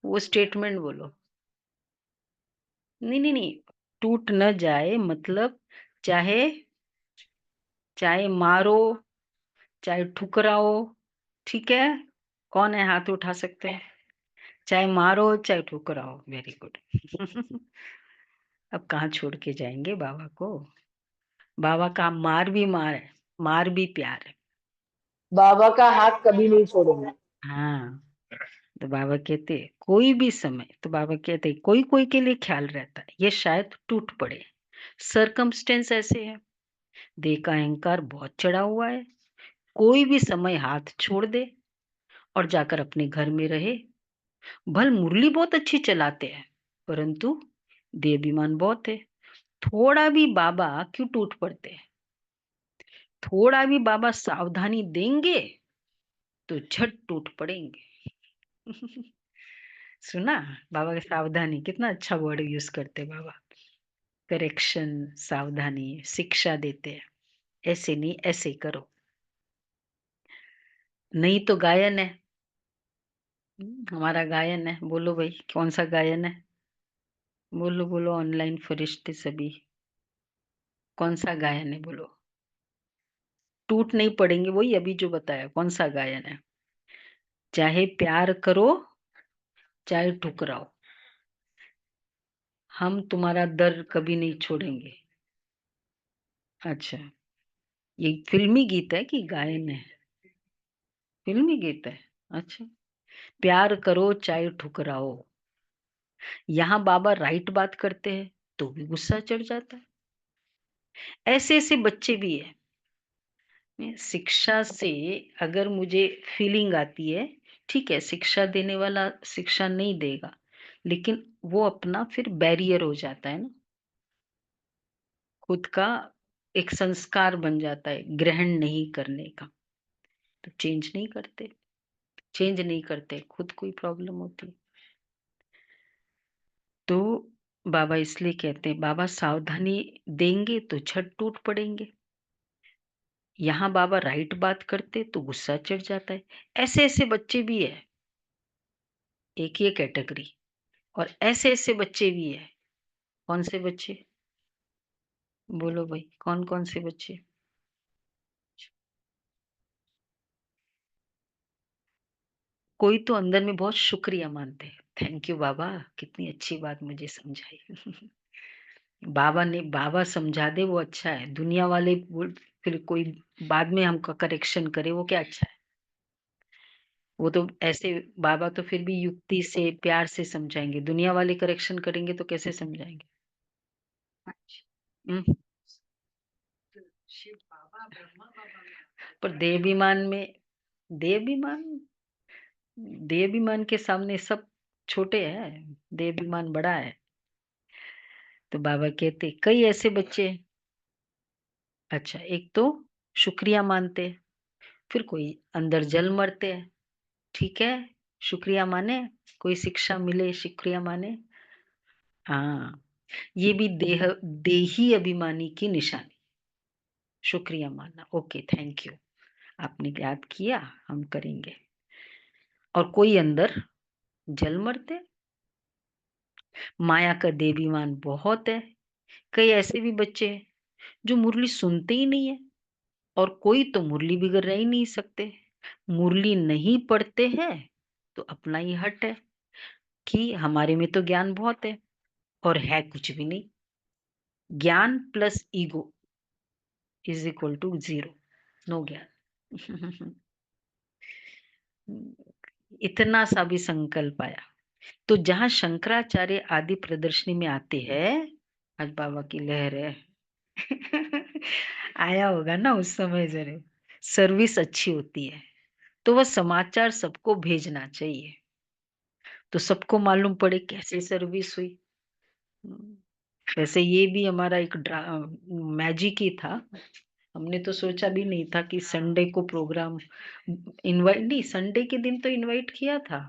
वो स्टेटमेंट बोलो। नहीं, टूट न जाए मतलब चाहे चाहे मारो, चाहे ठुकराओ, ठीक है? कौन है हाथ उठा सकते हैं? चाहे मारो, चाहे ठुकराओ, वेरी गुड। अब कहाँ छोड़ के जाएँगे बाबा को? बाबा का मार है, मार भी प्यार है। बाबा का हाथ कभी नहीं छोड़ेंगे। हाँ, तो बाबा कहते कोई भी समय, तो बाबा कहते कोई-कोई के लिए ख्याल रहता है, ये शायद टूट पड़े। सर्कमस्टेंस ऐसे है, देह का अहंकार बहुत चढ़ा हुआ है, कोई भी समय हाथ छोड़ दे और जाकर अपने घर में रहे। भल मुरली बहुत अच्छी चलाते हैं, परंतु देहाभिमान बहुत है। थोड़ा भी बाबा क्यों टूट पड़ते हैं? थोड़ा भी बाबा सावधानी देंगे तो झट टूट पड़ेंगे। सुना? बाबा का सावधानी कितना अच्छा वर्ड यूज़ करते हैं बाबा। करेक्शन, सावधानी, शिक्षा देते हैं। ऐसे नहीं, ऐसे करो। नहीं तो गायन है। हमारा गायन है। बोलो भाई कौन-सा गायन है? बोलो ऑनलाइन फरिश्ते सभी। कौन-सा गायन है बोलो? टूट नहीं पड़ेंगे वही अभी जो बताया, कौन-सा गायन है? चाहे प्यार करो, चाहे ठुकराओ, हम तुम्हारा दर कभी नहीं छोड़ेंगे। अच्छा, ये फ़िल्मी गीत है कि गायन है? फ़िल्मी गीत है? अच्छा। प्यार करो चाहे ठुकराओ, यहाँ बाबा राइट बात करते हैं, तो भी गुस्सा चढ़ जाता है। ऐसे-ऐसे बच्चे भी हैं। शिक्षा से अगर मुझे फीलिंग आती है, ठीक है, शिक्षा देने वाला शिक्षा नहीं देगा, लेकिन वो अपना फिर बैरियर हो जाता है ना, खुद का एक संस्कार बन जाता है ग्रहण नहीं करने का, तो चेंज नहीं करते, खुद को ही प्रॉब्लम होती है। तो बाबा इसलिए कहते हैं, बाबा सावधानी देंगे तो झट टूट पड़ेंगे। यहाँ बाबा राइट बात करते तो गुस्सा चढ़ जाता है। ऐसे-ऐसे बच्चे भी हैं, एक ये कैटेगरी। और ऐसे-ऐसे बच्चे भी हैं। कौन से बच्चे? बोलो भाई, कौन-कौन से बच्चे? कोई तो अंदर में बहुत शुक्रिया मानते हैं। थैंक यू बाबा, कितनी अच्छी बात मुझे समझाई। बाबा समझा दे वो अच्छा है। दुनिया वाले बोल फिर कोई बाद में हमको करेक्शन करे वो क्या अच्छा है। वो तो ऐसे बाबा तो फिर भी युक्ति से, प्यार से समझाएँगे। दुनिया वाले करेक्शन करेंगे तो कैसे समझाएँगे? हुँ। पर देहाभिमान देहाभिमान के सामने सब छोटे हैं, देहाभिमान बड़ा है। तो बाबा कहते कई ऐसे बच्चे हैं, अच्छा एक तो शुक्रिया मानते हैं, फिर कोई अंदर जल मरते हैं, ठीक है? शुक्रिया माने, कोई शिक्षा मिले शुक्रिया माने। हाँ, ये भी देही अभिमानी की निशानी, शुक्रिया मानना। ओके, थैंक यू, आपने याद किया, हम करेंगे। और कोई अंदर जल मरते, माया का देवीमान बहुत है। कई ऐसे भी बच्चे हैं जो मुरली सुनते ही नहीं है, और कोई तो मुरली बिगड़ रह ही नहीं सकते। मुरली नहीं पढ़ते हैं तो अपना ही हट है कि हमारे में तो ज्ञान बहुत है, और है कुछ भी नहीं। ज्ञान plus ego is equal to 0, no ज्ञान। इतना सा भी संकल्प आया तो जहां शंकराचार्य आदि प्रदर्शनी में आते हैं, आज बाबा की लहर है। आया होगा ना उस समय, जरे सर्विस अच्छी होती है तो वह समाचार सबको भेजना चाहिए, तो सबको मालूम पड़े कैसे सर्विस हुई। हम्म, वैसे ये भी हमारा एक मैजिक ही था। हमने तो सोचा भी नहीं था कि संडे को प्रोग्राम इनवाइट, नहीं संडे के दिन तो इनवाइट किया था,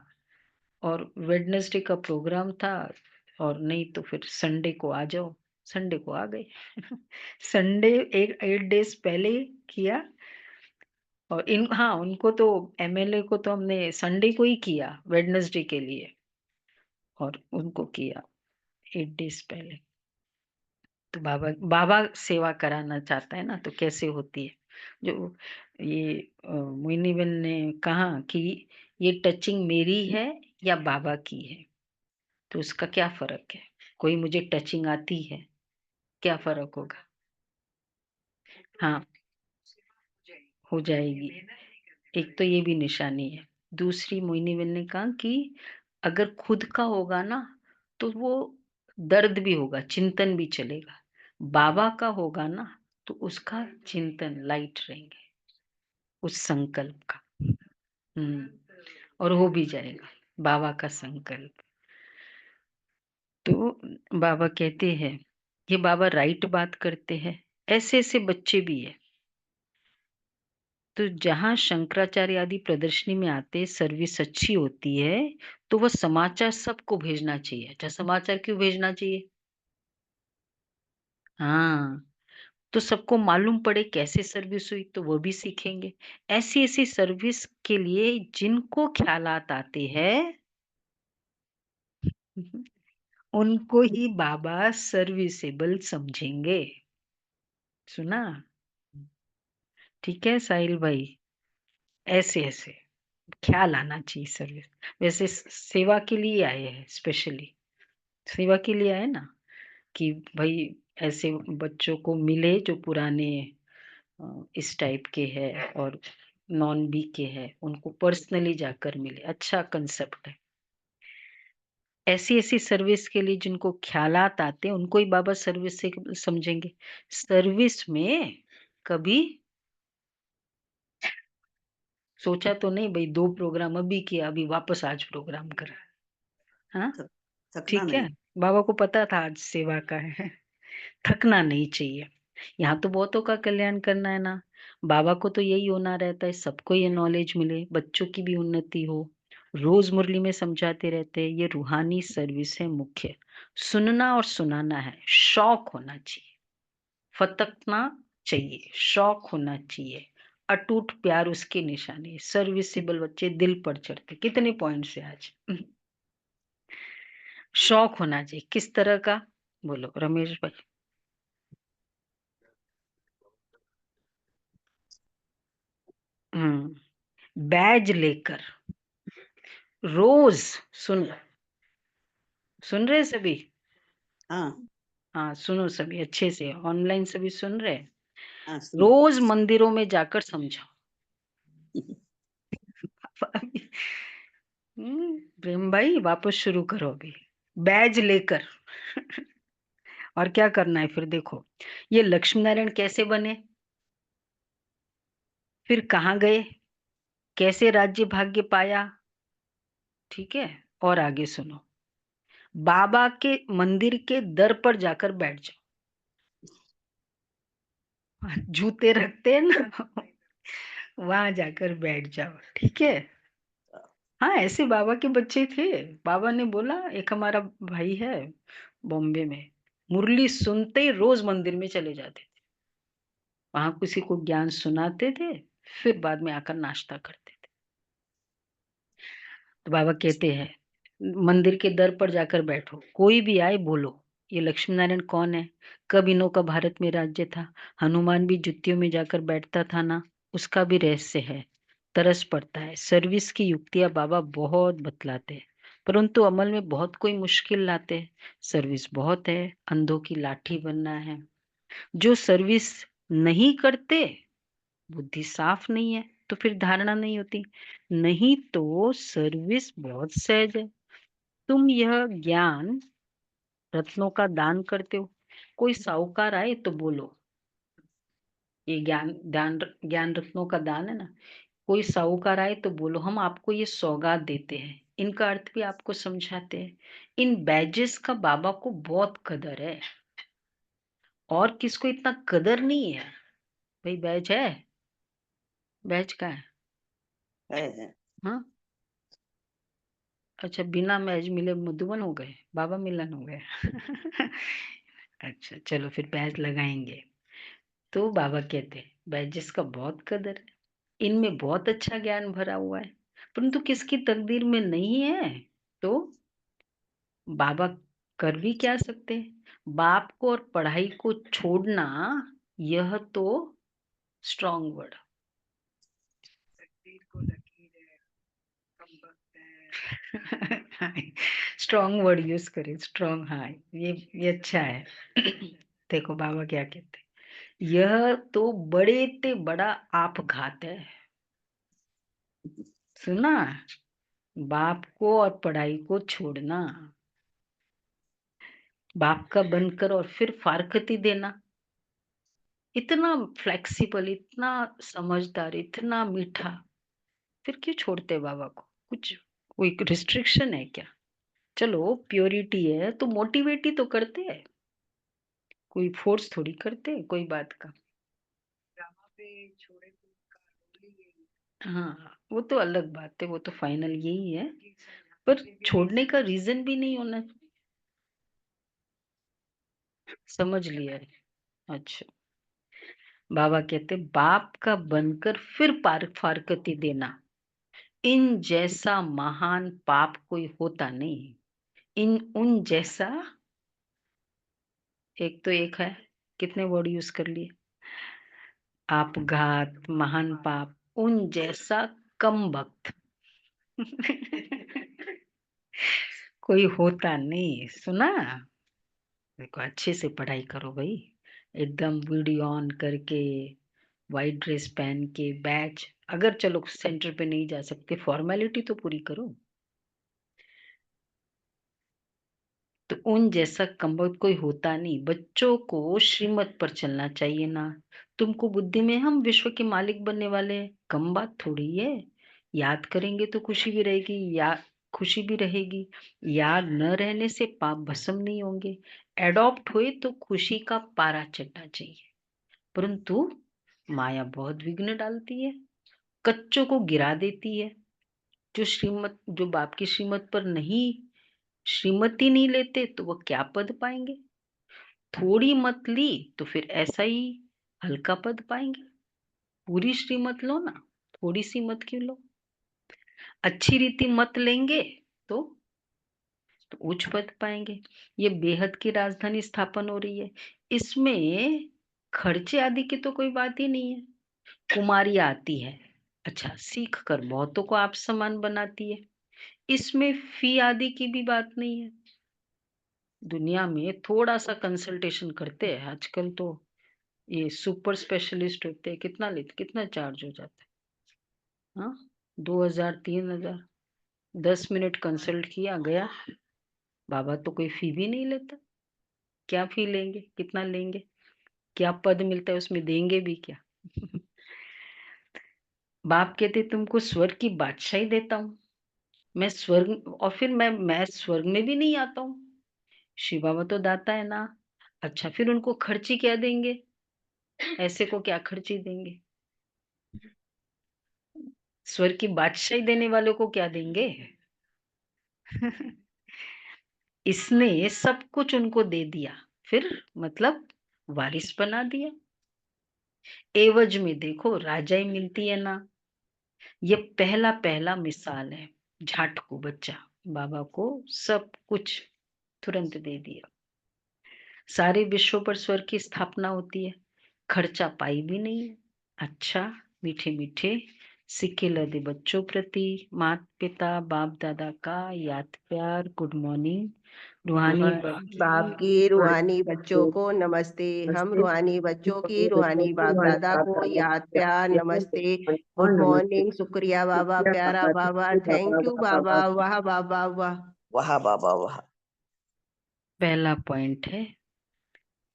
और वेडनेसडे का प्रोग्राम था, और नहीं तो फिर संडे को आ जाओ। संडे को आ गए। संडे एक 8 डेज पहले किया। और इन हाँ, उनको तो एमएलए को तो हमने संडे को ही किया वेडनेसडे के लिए, और उनको किया 8 डेज पहले। तो बाबा बाबा सेवा कराना चाहता है ना, तो कैसे होती है। जो ये मोहिनी बहन ने कहा कि ये टचिंग मेरी है या बाबा की है, तो उसका क्या फर्क है। कोई मुझे टचिंग आती है, क्या फर्क होगा। हाँ, हो जाएगी। एक तो ये भी निशानी है। दूसरी, मोहिनी बहन ने कहा कि अगर खुद का होगा ना तो वो दर्द भी होगा, चिंतन भी चलेगा। बाबा का होगा ना तो उसका चिंतन लाइट रहेंगे, उस संकल्प का। हम्म, और हो भी जाएगा बाबा का संकल्प। तो बाबा कहते हैं, ये बाबा राइट बात करते हैं। ऐसे ऐसे बच्चे भी है। तो जहाँ शंकराचार्य आदि प्रदर्शनी में आते सर्विस अच्छी होती है, तो वह समाचार सबको भेजना चाहिए। अच्छा, समाचार क्यों भेजना चाहिए। हाँ, तो सबको मालूम पड़े कैसे सर्विस हुई, तो वो भी सीखेंगे। ऐसी ऐसी सर्विस के लिए जिनको ख्यालात आते हैं, उनको ही बाबा सर्विसेबल समझेंगे। सुना। ठीक है साहिल भाई, ऐसे ऐसे ख्याल आना चाहिए सर्विस। वैसे सेवा के लिए आए हैं, स्पेशली सेवा के लिए आए ना, कि भाई ऐसे बच्चों को मिले जो पुराने इस टाइप के हैं और नॉन बी के हैं, उनको पर्सनली जाकर मिले। अच्छा कंसेप्ट है। ऐसी ऐसी सर्विस के लिए जिनको ख्यालात आते हैं उनको ही बाबा सर्विस से समझेंगे। सर्विस में कभी सोचा तो नहीं भाई, 2 प्रोग्राम अभी किया, अभी वापस आज प्रोग्राम करा। हाँ, थक- थकना ठीक है। नहीं। बाबा को पता था आज सेवा का है। थकना नहीं चाहिए। यहाँ तो बहुतों का कल्याण करना है ना। बाबा को तो यही होना रहता है, सबको ये नॉलेज मिले, बच्चों की भी उन्नति हो। रोज मुरली में समझाते रहते हैं, ये रूहानी सर्विस है मुख्य। सुनना और सुनाना है, शौक होना चाहिए, फतकना चाहिए, शौक होना चाहिए। अटूट प्यार उसकी निशानी। सर्विसेबल बच्चे दिल पर चढ़ते। कितने पॉइंट से आज। शौक होना चाहिए, किस तरह का, बोलो रमेश भाई। बैज लेकर रोज सुन सुन रहे सभी। हाँ हाँ, सुनो सभी अच्छे से, ऑनलाइन सभी सुन रहे। हाँ, सुन। रोज मंदिरों में जाकर समझाओ। प्रेम भाई वापस शुरू करो अभी, बैज लेकर। और क्या करना है फिर, देखो ये लक्ष्मी नारायण कैसे बने, फिर कहाँ गए, कैसे राज्य भाग्य पाया। ठीक है, और आगे सुनो। बाबा के मंदिर के दर पर जाकर बैठ जाओ। जूते रखते हैं ना, वहां जाकर बैठ जाओ। ठीक है, हाँ, ऐसे बाबा के बच्चे थे। बाबा ने बोला एक हमारा भाई है बॉम्बे में, मुरली सुनते ही रोज मंदिर में चले जाते थे। वहां किसी को ज्ञान सुनाते थे, फिर बाद में आकर नाश्ता करते थे। तो बाबा कहते हैं मंदिर के दर पर जाकर बैठो, कोई भी आए बोलो ये लक्ष्मी नारायण कौन है, कब इन्हों का भारत में राज्य था, हनुमान भी जुत्तियों में जाकर बैठता था ना, उसका भी रहस्य है। तरस पड़ता है, सर्विस की युक्तियां बाबा बहुत बतलाते हैं, परंतु अमल में बहुत कोई मुश्किल लाते हैं। सर्विस बहुत है, अंधों की लाठी बनना है। जो सर्विस नहीं करते, बुद्धि साफ नहीं है, तो फिर धारणा नहीं होती। नहीं तो सर्विस बहुत सहज है। तुम यह ज्ञान रत्नों का दान करते हो, कोई साहूकार आए तो बोलो ये ज्ञान रत्नों का दान है ना। कोई साहूकार आए तो बोलो हम आपको ये सौगात देते हैं। इनका अर्थ भी आपको समझाते हैं। इन बैजेस का बाबा को बहुत कदर है, और किसको इतना कदर नहीं है। भाई बैज है, बैज का है। है। हाँ, अच्छा, बिना मैच मिले मधुबन हो गए, बाबा मिलन हो गए। अच्छा चलो फिर बैच लगाएंगे। तो बाबा कहते हैं बैजिस का बहुत कदर है, इनमें बहुत अच्छा ज्ञान भरा हुआ है, परंतु किसकी तकदीर में नहीं है। तो बाबा कर भी क्या सकते हैं। बाप को और पढ़ाई को छोड़ना, यह तो strong word, strong word use करें, स्ट्रॉन्ग। हाँ, ये अच्छा है। देखो बाबा क्या कहते हैं, यह तो बड़े ते बड़ा आपघात है। सुना, बाप को और पढ़ाई को छोड़ना, बाप का बनकर और फिर फारकती देना। इतना फ्लेक्सिबल, इतना समझदार, इतना मीठा, फिर क्यों छोड़ते बाबा को। कुछ कोई रिस्ट्रिक्शन है क्या। चलो प्योरिटी है तो मोटिवेट ही तो करते हैं, कोई फोर्स थोड़ी करते हैं कोई बात का। हाँ, वो तो अलग बात है, वो तो फाइनल यही है, पर छोड़ने का रीजन भी नहीं होना। समझ लिया है। अच्छा, बाबा कहते बाप का बनकर फिर फारकती देना, इन जैसा महान पाप कोई होता नहीं। इन उन जैसा, एक तो एक है, कितने वर्ड यूज कर लिए, आपघात, महान पाप, उन जैसा कम वक्त। कोई होता नहीं। सुना, देखो अच्छे से पढ़ाई करो भाई, एकदम वीडियो ऑन करके, वाइट ड्रेस पहन के, बैच, अगर चलो सेंटर पे नहीं जा सकते, फॉर्मेलिटी तो पूरी करो। तो उन जैसा कमबख्त कोई होता नहीं, बच्चों को श्रीमत पर चलना चाहिए ना। तुमको बुद्धि में हम विश्व के मालिक बनने वाले हैं, कम बात थोड़ी है। याद करेंगे तो खुशी भी रहेगी, या खुशी भी रहेगी। याद न रहने से पाप भस्म नहीं होंगे। एडॉप्ट हुए तो खुशी का पारा चढ़ना चाहिए, परंतु माया बहुत विघ्न डालती है, कच्चों को गिरा देती है। जो बाप की श्रीमत पर नहीं, श्रीमती नहीं लेते तो वो क्या पद पाएंगे। थोड़ी मत ली तो फिर ऐसा ही हल्का पद पाएंगे। पूरी श्रीमत लो ना, थोड़ी सी मत क्यों लो। अच्छी रीति मत लेंगे तो उच्च पद पाएंगे। ये बेहद की राजधानी स्थापन हो रही है, इसमें खर्चे आदि की तो कोई बात ही नहीं है। कुमारी आती है, अच्छा सीख कर बहुतों को आप समान बनाती है, इसमें फी आदि की भी बात नहीं है। दुनिया में थोड़ा सा कंसल्टेशन करते हैं आजकल, तो ये सुपर स्पेशलिस्ट होते हैं, कितना लेते, कितना चार्ज हो जाता है। हाँ, 2000 3000, 10 मिनट कंसल्ट किया गया। बाबा तो कोई फी भी नहीं लेता। क्या फी लेंगे, कितना लेंगे, क्या पद मिलता है उसमें, देंगे भी क्या। बाप कहते तुमको स्वर्ग की बादशाही देता हूँ, मैं स्वर्ग, और फिर मैं स्वर्ग में भी नहीं आता हूँ। शिव बाबा तो दाता है ना। अच्छा, फिर उनको खर्ची क्या देंगे, ऐसे को क्या खर्ची देंगे। स्वर्ग की बादशाही देने वालों को क्या देंगे? इसने सब कुछ उनको दे दिया, फिर मतलब वारिस बना दिया। एवज में देखो राजाई मिलती है ना। ये पहला मिसाल है। झाटकू बच्चा बाबा को सब कुछ तुरंत दे दिया। सारे विश्व पर स्वर्ग की स्थापना होती है, खर्चा पाई भी नहीं है। अच्छा, मीठे मीठे सिक्के लदे बच्चों प्रति माता पिता बाप दादा का याद प्यार, गुड मॉर्निंग। रूहानी बाप की रूहानी बच्चों को नमस्ते। हम रूहानी बच्चों की रूहानी बाप दादा को याद प्यार नमस्ते। गुड मॉर्निंग, शुक्रिया बाबा, प्यारा बाबा, थैंक यू बाबा, वाह बाबा वाह। वाह बाबा वाह। पहला पॉइंट है,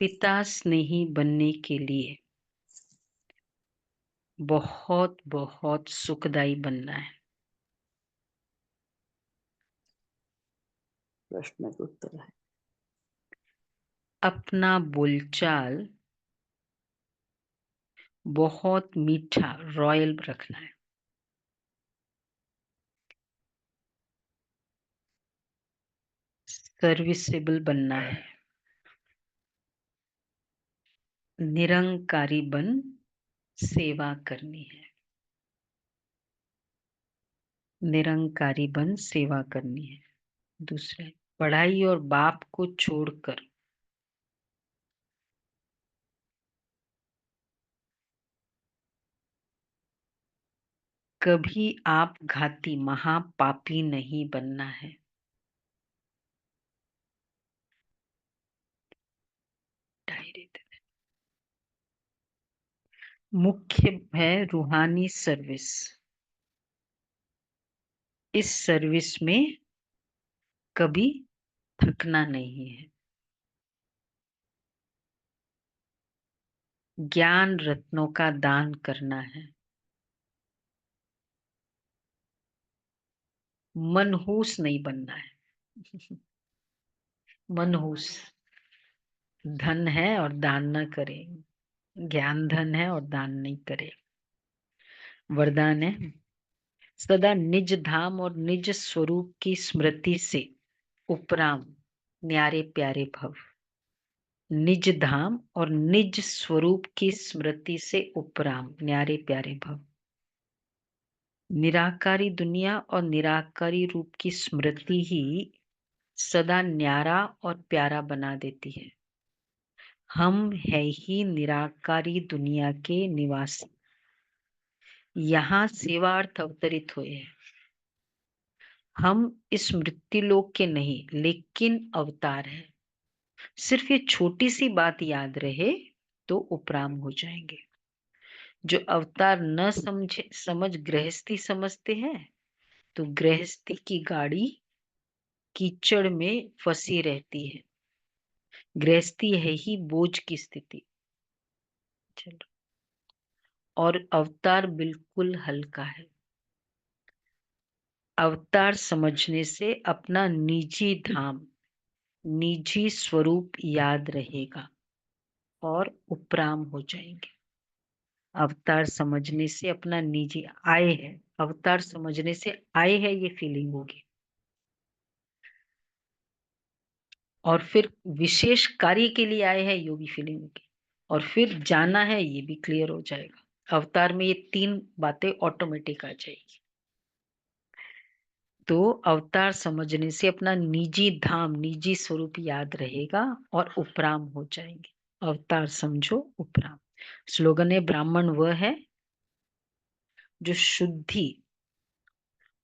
पिता स्नेही बनने के लिए बहुत बहुत सुखदाई बनना है। प्रश्न के उत्तर है। अपना बोलचाल बहुत मीठा रॉयल रखना है। सर्विसेबल बनना है। निरंकारी बन सेवा करनी है। निरंकारी बन सेवा करनी है। दूसरा, पढ़ाई और बाप को छोड़कर कभी आप घाती महापापी नहीं बनना है। मुख्य है रूहानी सर्विस। इस सर्विस में कभी थकना नहीं है। ज्ञान रत्नों का दान करना है। मनहूस नहीं बनना है। मनहूस धन है और दान न करे। ज्ञान धन है और दान नहीं करे। वरदान है, सदा निज धाम और निज स्वरूप की स्मृति से उपराम न्यारे प्यारे भव। निज धाम और निज स्वरूप की स्मृति से उपराम न्यारे प्यारे भव। निराकारी दुनिया और निराकारी रूप की स्मृति ही सदा न्यारा और प्यारा बना देती है। हम है ही निराकारी दुनिया के निवासी। यहाँ सेवार्थ अवतरित हुए हैं। हम इस मृत्युलोक के नहीं लेकिन अवतार हैं। सिर्फ ये छोटी सी बात याद रहे तो उपराम हो जाएंगे। जो अवतार न समझ गृहस्थी समझते हैं तो गृहस्थी की गाड़ी कीचड़ में फंसी रहती है। गृहस्थी है ही बोझ की स्थिति। चलो, और अवतार बिल्कुल हल्का है। अवतार समझने से अपना निजी धाम निजी स्वरूप याद रहेगा और उपराम हो जाएंगे। अवतार समझने से अपना निजी आए है, अवतार समझने से आए है ये फीलिंग होगी। और फिर विशेष कार्य के लिए आए हैं योगी फीलिंग होगी। और फिर जाना है ये भी क्लियर हो जाएगा। अवतार में ये तीन बातें ऑटोमेटिक आ जाएगी। तो अवतार समझने से अपना निजी धाम निजी स्वरूप याद रहेगा और उपराम हो जाएंगे। अवतार समझो उपराम। स्लोगन है, ब्राह्मण वह है जो शुद्धि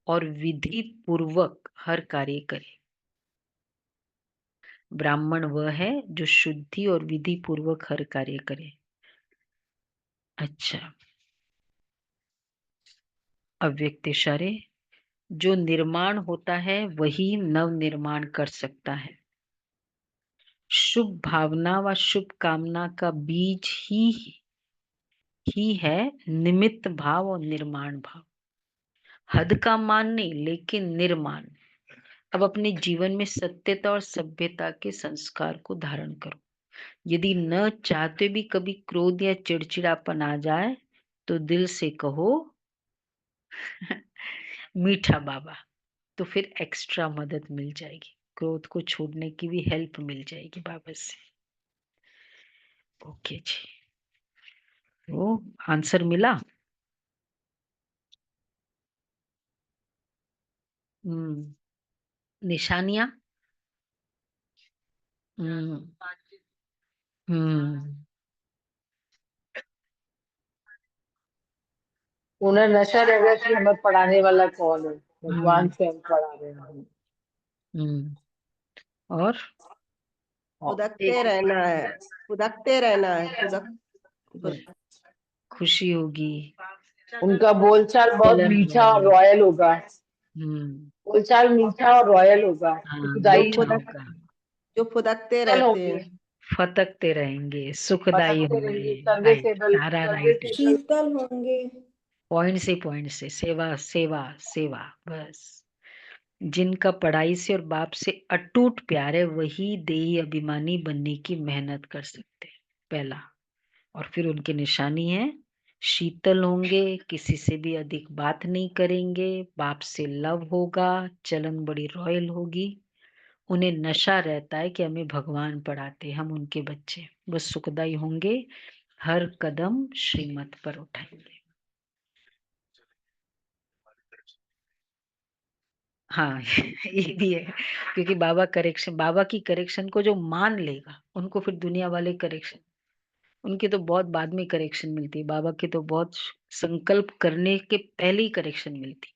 और विधि पूर्वक हर कार्य करे। ब्राह्मण वह है जो शुद्धि और विधि पूर्वक हर कार्य करे। अच्छा, अव्यक्त इशारे, जो निर्माण होता है वही नव निर्माण कर सकता है। शुभ भावना व शुभ कामना का बीज ही है निमित्त भाव और निर्माण भाव। हद का मान नहीं लेकिन निर्माण। अब अपने जीवन में सत्यता और सभ्यता के संस्कार को धारण करो। यदि न चाहते भी कभी क्रोध या चिड़चिड़ापन आ जाए तो दिल से कहो, मीठा बाबा, तो फिर एक्स्ट्रा मदद मिल जाएगी, क्रोध को छोड़ने की भी हेल्प मिल जाएगी बाबा से। ओके जी, तो आंसर मिला। निशानियां। हम्म हम्म उन्हें नशा रहेगा कि हमें पढ़ाने वाला कौन है, भगवान हम्म स्वयं पढ़ा रहे हैं। हम्म और फुदकते रहना है, फुदकते रहना है, खुशी होगी, उनका बोलचाल बहुत जलन मीठा और होगी। रॉयल होगा। हम्म बोलचाल मीठा और रॉयल होगा, हाँ, सुखदाई मीठा होगा। होगा, जो फुदकते शीतल रहते होंगे, हैं। फतकते रहेंगे, सुखदाई भटकते होंगे। रहेंगे, राइट, सर्विसेबल सारा राइट है। सर्विसेबल। शीतल होंगे। पॉइंट से सेवा सेवा सेवा, बस। जिनका पढ़ाई से और बाप से अटूट प्यार है वही देही अभिमानी बनने की मेहनत कर सकते हैं, पहला। और फिर उनकी निशानी है शीतल होंगे, किसी से भी अधिक बात नहीं करेंगे, बाप से लव होगा, चलन बड़ी रॉयल होगी। उन्हें नशा रहता है कि हमें भगवान पढ़ाते, हम उनके बच्चे, बस सुखदाई होंगे, हर कदम श्रीमत पर उठाएंगे। हाँ ये भी है, क्योंकि बाबा की करेक्शन को जो मान लेगा उनको फिर दुनिया वाले करेक्शन, उनकी तो बहुत बाद में करेक्शन मिलती है, बाबा की तो बहुत संकल्प करने के पहले ही करेक्शन मिलती है,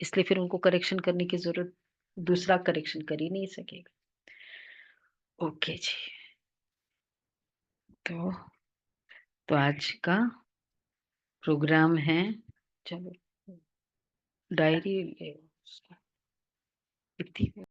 इसलिए फिर उनको करेक्शन करने की जरूरत, दूसरा करेक्शन कर ही नहीं सकेगा। ओके जी, तो आज का प्रोग्राम है, चलो डायरी ले, इतनी